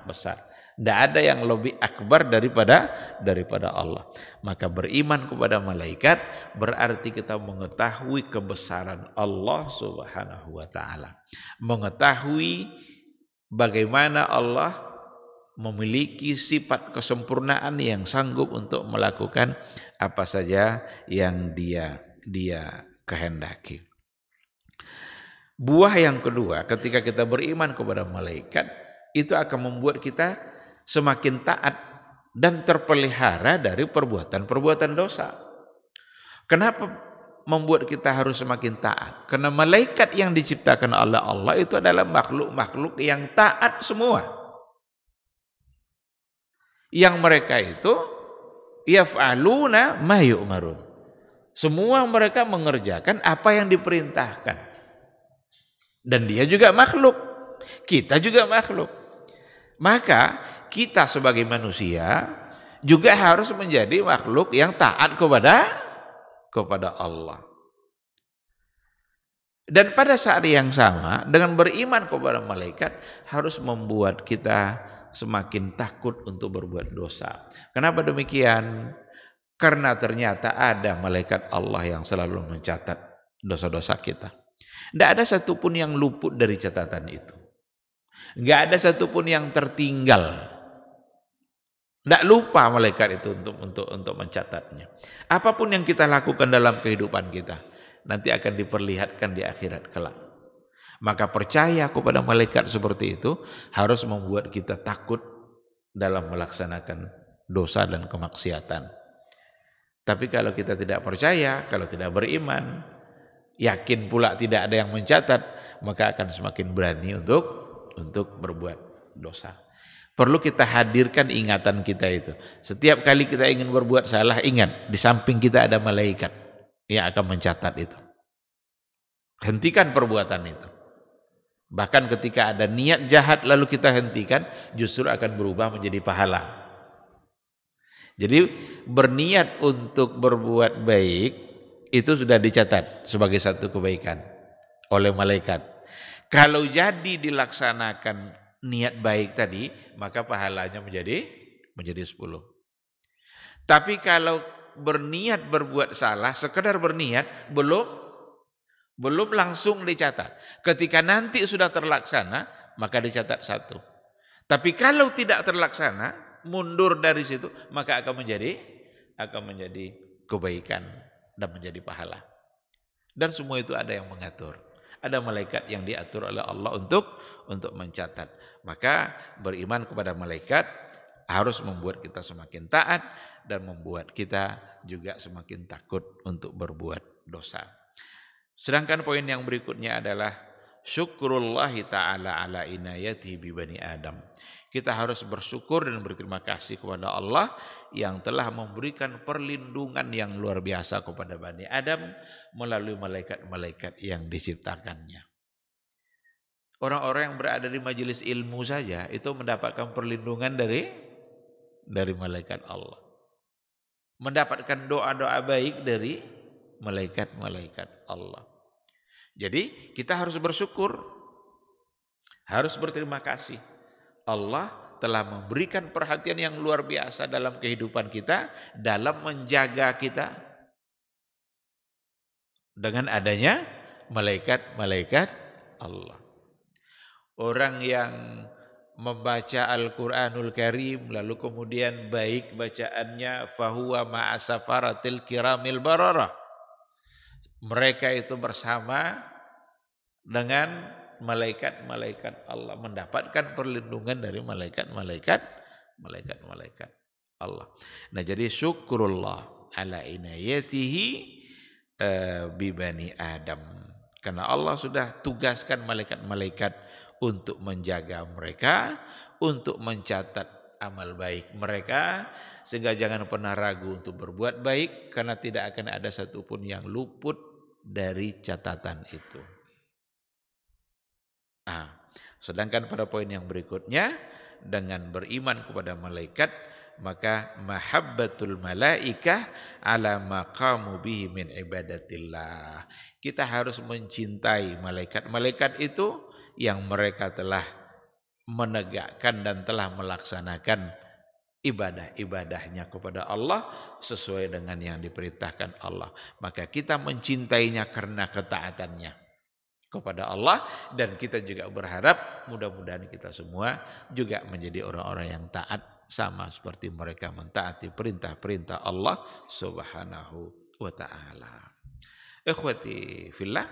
[SPEAKER 1] besar. Tidak ada yang lebih akbar daripada Allah. Maka beriman kepada malaikat berarti kita mengetahui kebesaran Allah Subhanahu wa taala. Mengetahui bagaimana Allah memiliki sifat kesempurnaan yang sanggup untuk melakukan apa saja yang dia kehendaki. Buah yang kedua, ketika kita beriman kepada malaikat, itu akan membuat kita semakin taat dan terpelihara dari perbuatan-perbuatan dosa. Kenapa membuat kita harus semakin taat? Karena malaikat yang diciptakan oleh Allah itu adalah makhluk-makhluk yang taat semua. Yang mereka itu yaf'aluna ma yu'marun. Semua mereka mengerjakan apa yang diperintahkan. Dan dia juga makhluk. Kita juga makhluk. Maka kita sebagai manusia juga harus menjadi makhluk yang taat kepada Allah. Dan pada saat yang sama dengan beriman kepada malaikat harus membuat kita semakin takut untuk berbuat dosa. Kenapa demikian? Karena ternyata ada malaikat Allah yang selalu mencatat dosa-dosa kita. Tidak ada satupun yang luput dari catatan itu. Enggak ada satupun yang tertinggal. Tidak lupa malaikat itu untuk mencatatnya. Apapun yang kita lakukan dalam kehidupan kita nanti akan diperlihatkan di akhirat kelak. Maka percaya kepada malaikat seperti itu harus membuat kita takut dalam melaksanakan dosa dan kemaksiatan. Tapi kalau kita tidak percaya, kalau tidak beriman, yakin pula tidak ada yang mencatat, maka akan semakin berani untuk berbuat dosa. Perlu kita hadirkan ingatan kita itu. Setiap kali kita ingin berbuat salah, ingat di samping kita ada malaikat yang akan mencatat itu. Hentikan perbuatan itu. Bahkan ketika ada niat jahat lalu kita hentikan, justru akan berubah menjadi pahala. Jadi berniat untuk berbuat baik itu sudah dicatat sebagai satu kebaikan oleh malaikat. Kalau jadi dilaksanakan niat baik tadi, maka pahalanya menjadi 10. Tapi kalau berniat berbuat salah, sekedar berniat, belum langsung dicatat. Ketika nanti sudah terlaksana, maka dicatat 1. Tapi kalau tidak terlaksana, mundur dari situ, maka akan menjadi kebaikan dan menjadi pahala. Dan semua itu ada yang mengatur. Ada malaikat yang diatur oleh Allah untuk mencatat. Maka beriman kepada malaikat harus membuat kita semakin taat dan membuat kita juga semakin takut untuk berbuat dosa. Sedangkan poin yang berikutnya adalah syukrullahi ta'ala ala inayatihi bi bani Adam. Kita harus bersyukur dan berterima kasih kepada Allah yang telah memberikan perlindungan yang luar biasa kepada Bani Adam melalui malaikat-malaikat yang diciptakannya. Orang-orang yang berada di majelis ilmu saja itu mendapatkan perlindungan dari malaikat Allah. Mendapatkan doa-doa baik dari malaikat-malaikat Allah. Jadi kita harus bersyukur, harus berterima kasih. Allah telah memberikan perhatian yang luar biasa dalam kehidupan kita, dalam menjaga kita dengan adanya malaikat-malaikat Allah. Orang yang membaca Al-Quranul Karim lalu kemudian baik bacaannya, fahuwa ma'asafaratil kiramil bararah. Mereka itu bersama dengan malaikat-malaikat Allah, mendapatkan perlindungan dari malaikat-malaikat Allah. Nah, jadi syukurullah ala inayatihi bi bani Adam. Karena Allah sudah tugaskan malaikat-malaikat untuk menjaga mereka, untuk mencatat amal baik mereka, sehingga jangan pernah ragu untuk berbuat baik, karena tidak akan ada satupun yang luput dari catatan itu. Sedangkan pada poin yang berikutnya, dengan beriman kepada malaikat, maka mahabbatul malaikah ala maqamu bihi min ibadatillah. Kita harus mencintai malaikat-malaikat itu yang mereka telah menegakkan dan telah melaksanakan ibadah-ibadahnya kepada Allah sesuai dengan yang diperintahkan Allah. Maka kita mencintainya karena ketaatannya kepada Allah, dan kita juga berharap mudah-mudahan kita semua juga menjadi orang-orang yang taat sama seperti mereka mentaati perintah-perintah Allah Subhanahu wa taala. Ikhwati fillah,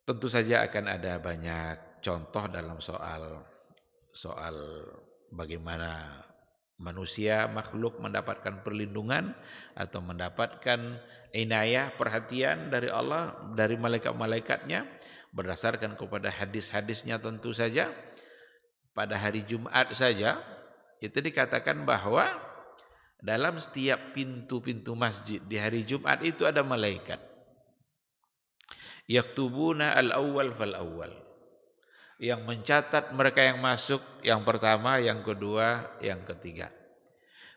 [SPEAKER 1] tentu saja akan ada banyak contoh dalam soal bagaimana manusia makhluk mendapatkan perlindungan atau mendapatkan inayah perhatian dari Allah, dari malaikat-malaikatnya berdasarkan kepada hadis-hadisnya. Tentu saja pada hari Jumat saja itu dikatakan bahwa dalam setiap pintu-pintu masjid di hari Jumat itu ada malaikat yaktubuna al-awwal fal-awwal, yang mencatat mereka yang masuk yang pertama, yang kedua, yang ketiga.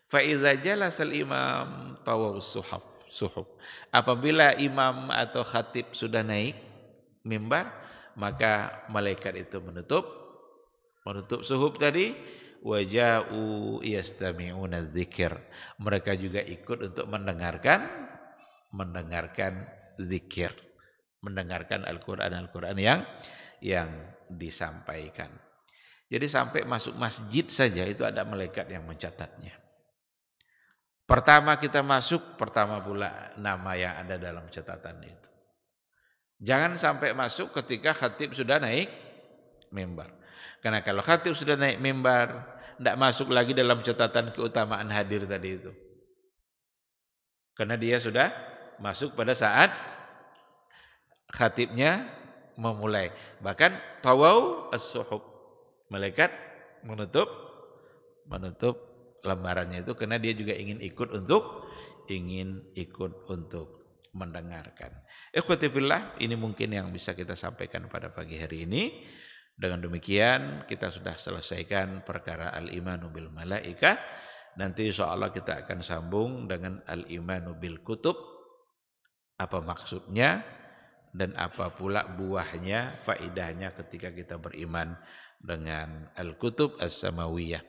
[SPEAKER 1] Fa idza jalasal imam tawawus suhuf. Apabila imam atau khatib sudah naik mimbar, maka malaikat itu menutup suhuf tadi, waja'u yastami'una dzikir. Mereka juga ikut untuk mendengarkan zikir, mendengarkan Al-Qur'an yang disampaikan. Jadi sampai masuk masjid saja itu ada malaikat yang mencatatnya. Pertama kita masuk, pertama pula nama yang ada dalam catatan itu. Jangan sampai masuk ketika khatib sudah naik mimbar. Karena kalau khatib sudah naik mimbar, tidak masuk lagi dalam catatan keutamaan hadir tadi itu. Karena dia sudah masuk pada saat khatibnya memulai. Bahkan tawau as-suhub, malaikat menutup lembarannya itu karena dia juga ingin ikut untuk mendengarkan. Ikhwati fillah, ini mungkin yang bisa kita sampaikan pada pagi hari ini. Dengan demikian kita sudah selesaikan perkara al-imanu bil malaikah. Nanti insyaallah kita akan sambung dengan al-imanu bil kutub. Apa maksudnya dan apa pula buahnya, faidahnya ketika kita beriman dengan al-kutub as-samawiyah,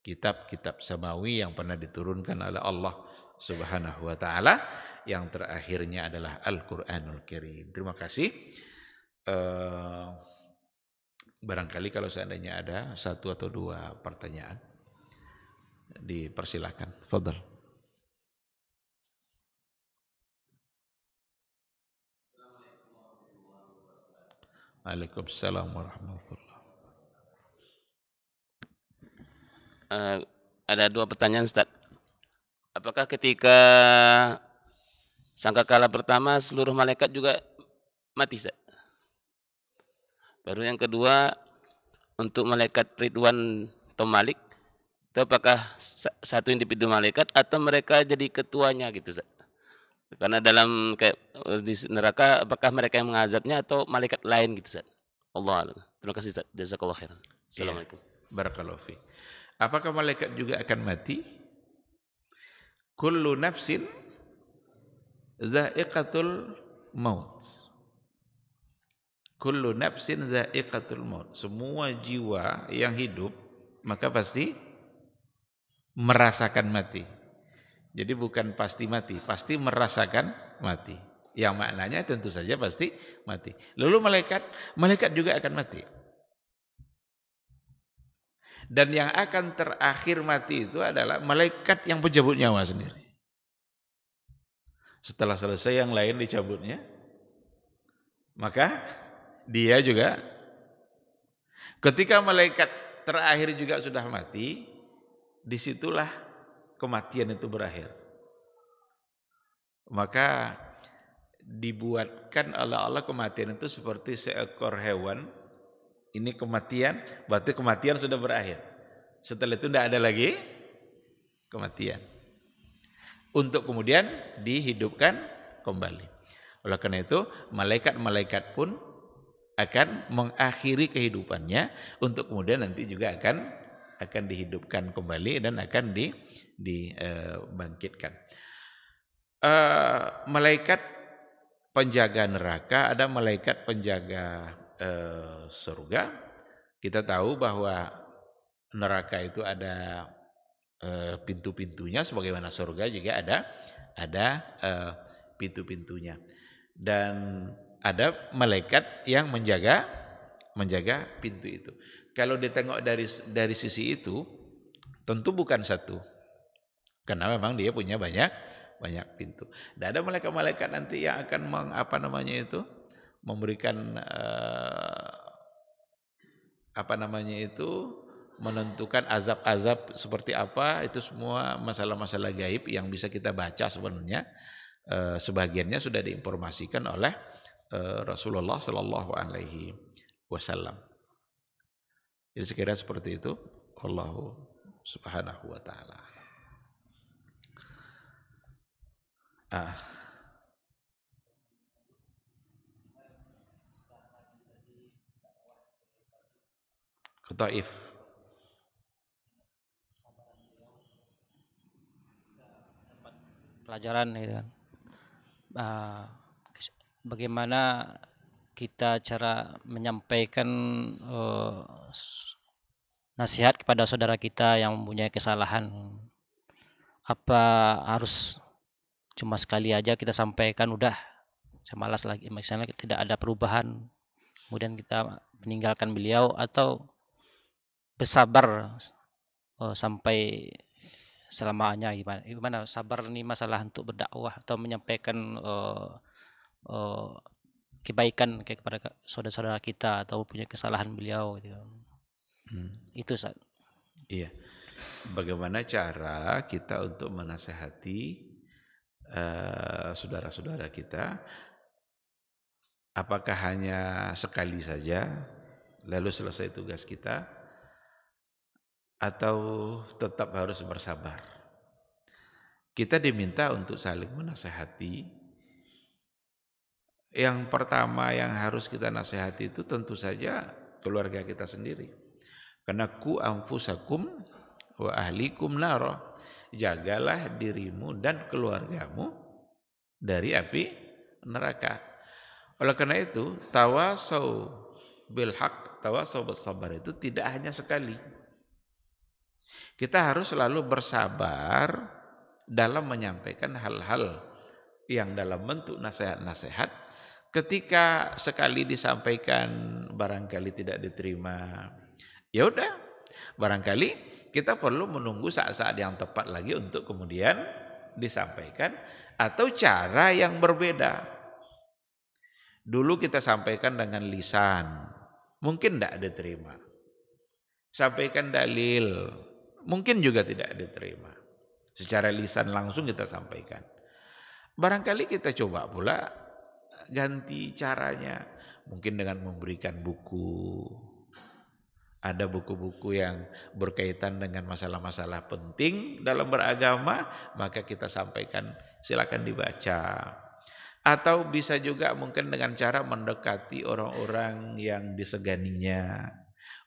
[SPEAKER 1] kitab-kitab samawi yang pernah diturunkan oleh Allah Subhanahu wa taala, yang terakhirnya adalah Al-Qur'anul Karim. Terima kasih. Barangkali kalau seandainya ada satu atau dua pertanyaan, dipersilakan. Tafadhal. Waalaikumsalam warahmatullahi wabarakatuh.
[SPEAKER 2] Eh, ada dua pertanyaan Ustaz. Apakah ketika sangkakala pertama seluruh malaikat juga mati Ustaz? Baru yang kedua, untuk malaikat Ridwan atau Malik, itu apakah satu individu malaikat atau mereka jadi ketuanya gitu Ustaz? Karena dalam kayak di neraka apakah mereka yang mengazabnya atau malaikat lain gitu Ustaz? Allah a'lam. Terima kasih Ustaz. Jazakallahu khairan.
[SPEAKER 1] Iya,
[SPEAKER 2] Assalamualaikum.
[SPEAKER 1] barakallahu fi. Apakah malaikat juga akan mati? Kullu nafsin dha'iqatul maut. Kullu nafsin dha'iqatul maut. Semua jiwa yang hidup maka pasti merasakan mati. Jadi bukan pasti mati, pasti merasakan mati. Yang maknanya tentu saja pasti mati. Lalu malaikat juga akan mati. Dan yang akan terakhir mati itu adalah malaikat yang pencabut nyawa sendiri. Setelah selesai yang lain dicabutnya, maka dia juga, ketika malaikat terakhir juga sudah mati, disitulah kematian itu berakhir. Maka dibuatkan oleh Allah kematian itu seperti seekor hewan. Ini kematian, berarti kematian sudah berakhir. Setelah itu tidak ada lagi kematian. Untuk kemudian dihidupkan kembali. Oleh karena itu, malaikat-malaikat pun akan mengakhiri kehidupannya untuk kemudian nanti juga akan dihidupkan kembali dan akan dibangkitkan. Malaikat penjaga neraka, ada malaikat penjaga surga. Kita tahu bahwa neraka itu ada pintu-pintunya, sebagaimana surga juga ada pintu-pintunya. Dan ada malaikat yang menjaga pintu itu. Kalau ditengok dari sisi itu, tentu bukan satu, karena memang dia punya banyak pintu. Dan ada malaikat-malaikat nanti yang akan memberikan menentukan azab-azab seperti apa. Itu semua masalah-masalah gaib yang bisa kita baca sebenarnya. Sebagiannya sudah diinformasikan oleh Rasulullah Sallallahu Alaihi Wasallam. Jadi sekira seperti itu. Allahu Subhanahu Wa Taala. Ke Taif.
[SPEAKER 3] Pelajaran gitu kan. Bagaimana kita cara menyampaikan nasihat kepada saudara kita yang mempunyai kesalahan. Apa harus cuma sekali aja kita sampaikan udah malas lagi, misalnya tidak ada perubahan, kemudian kita meninggalkan beliau, atau bersabar sampai selamanya? Gimana sabar nih masalah untuk berdakwah atau menyampaikan kebaikan kepada saudara-saudara kita atau punya kesalahan beliau gitu. Itu Ustaz.
[SPEAKER 1] Iya. Bagaimana cara kita untuk menasehati saudara-saudara kita? Apakah hanya sekali saja lalu selesai tugas kita, atau tetap harus bersabar? Kita diminta untuk saling menasehati. Yang pertama yang harus kita nasihati itu tentu saja keluarga kita sendiri. Karena ku anfusakum wa ahlikum nara. Jagalah dirimu dan keluargamu dari api neraka. Oleh karena itu, tawasau bil haq, tawasau bis sabar itu tidak hanya sekali. Kita harus selalu bersabar dalam menyampaikan hal-hal yang dalam bentuk nasihat-nasihat. Ketika sekali disampaikan barangkali tidak diterima, ya udah, barangkali kita perlu menunggu saat-saat yang tepat lagi untuk kemudian disampaikan, atau cara yang berbeda. Dulu kita sampaikan dengan lisan, mungkin tidak diterima. Sampaikan dalil, mungkin juga tidak diterima. Secara lisan langsung kita sampaikan. Barangkali kita coba pula ganti caranya. Mungkin dengan memberikan buku. Ada buku-buku yang berkaitan dengan masalah-masalah penting dalam beragama, maka kita sampaikan, silakan dibaca. Atau bisa juga mungkin dengan cara mendekati orang-orang yang diseganinya.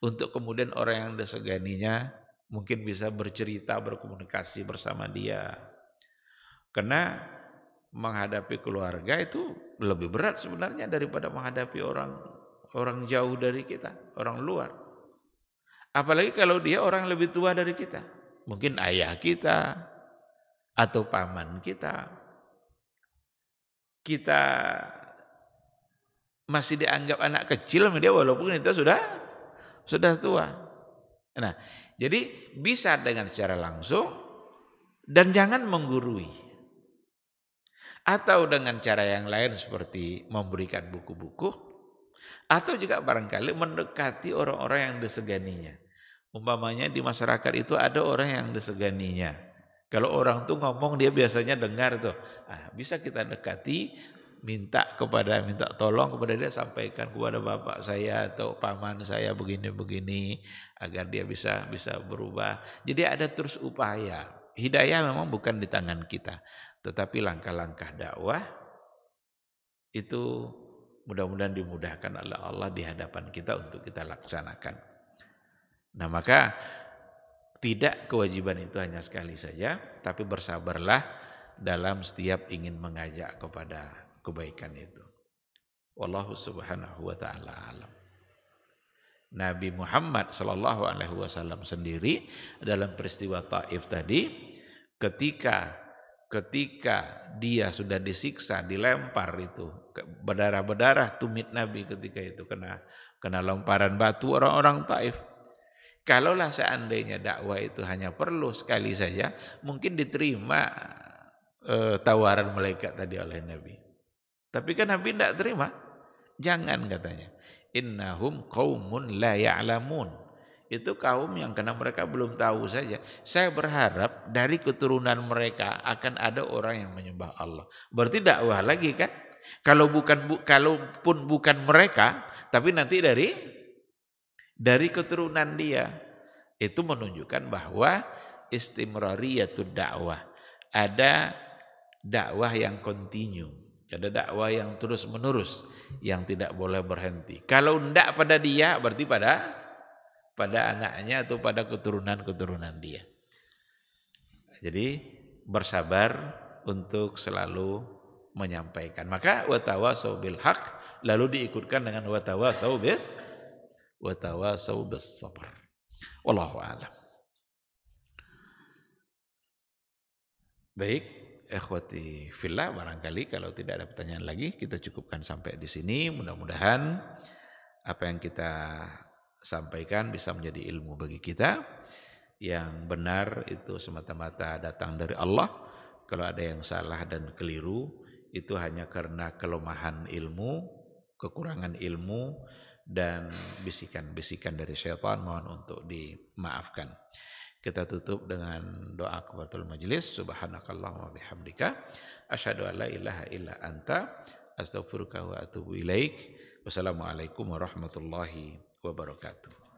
[SPEAKER 1] Untuk kemudian orang yang diseganinya mungkin bisa bercerita, berkomunikasi bersama dia. Karena menghadapi keluarga itu lebih berat sebenarnya daripada menghadapi orang jauh dari kita, orang luar. Apalagi kalau dia orang lebih tua dari kita. Mungkin ayah kita atau paman kita. Kita masih dianggap anak kecil sama dia walaupun kita sudah tua. Nah, jadi bisa dengan secara langsung dan jangan menggurui. Atau dengan cara yang lain seperti memberikan buku-buku atau juga barangkali mendekati orang-orang yang diseganinya. Umpamanya di masyarakat itu ada orang yang diseganinya. Kalau orang tuh ngomong dia biasanya dengar tuh. Bisa kita dekati, minta tolong kepada dia, sampaikan kepada bapak saya atau paman saya begini-begini agar dia bisa berubah. Jadi ada terus upaya. Hidayah memang bukan di tangan kita, tetapi langkah-langkah dakwah itu mudah-mudahan dimudahkan oleh Allah di hadapan kita untuk kita laksanakan. Nah, maka tidak kewajiban itu hanya sekali saja, tapi bersabarlah dalam setiap ingin mengajak kepada kebaikan itu. Wallahu subhanahu wa ta'ala alam. Nabi Muhammad sallallahu alaihi wasallam sendiri dalam peristiwa Taif tadi, ketika dia sudah disiksa, dilempar itu, berdarah-berdarah tumit Nabi ketika itu kena lemparan batu orang-orang Taif. Kalaulah seandainya dakwah itu hanya perlu sekali saja, mungkin diterima tawaran malaikat tadi oleh Nabi. Tapi kan Nabi tidak terima. Jangan katanya. Innahum qaumun la ya'lamun. Itu kaum yang karena mereka belum tahu saja. Saya berharap dari keturunan mereka akan ada orang yang menyembah Allah. Berarti dakwah lagi kan? Kalaupun bukan mereka, tapi nanti dari keturunan dia. Itu menunjukkan bahwa istimrariyatud dakwah. Ada dakwah yang kontinu. Ada dakwah yang terus menerus, yang tidak boleh berhenti. Kalau tidak pada dia, berarti pada anaknya atau pada keturunan dia. Jadi bersabar untuk selalu menyampaikan. Maka watawasau bil haq lalu diikutkan dengan watawasau bis sabr. Wallahu a'lam. Baik, ikhwati fillah, barangkali kalau tidak ada pertanyaan lagi kita cukupkan sampai di sini. Mudah-mudahan apa yang kita sampaikan bisa menjadi ilmu bagi kita. Yang benar itu semata-mata datang dari Allah. Kalau ada yang salah dan keliru itu hanya karena kelemahan ilmu, kekurangan ilmu dan bisikan-bisikan dari syaitan, mohon untuk dimaafkan. Kita tutup dengan doa kafatul majlis. Subhanakallahumma bihamdika asyhadu an la ilaha illa anta astaghfiruka wa atubu ilaik. Wassalamualaikum warahmatullahi wabarakatuh.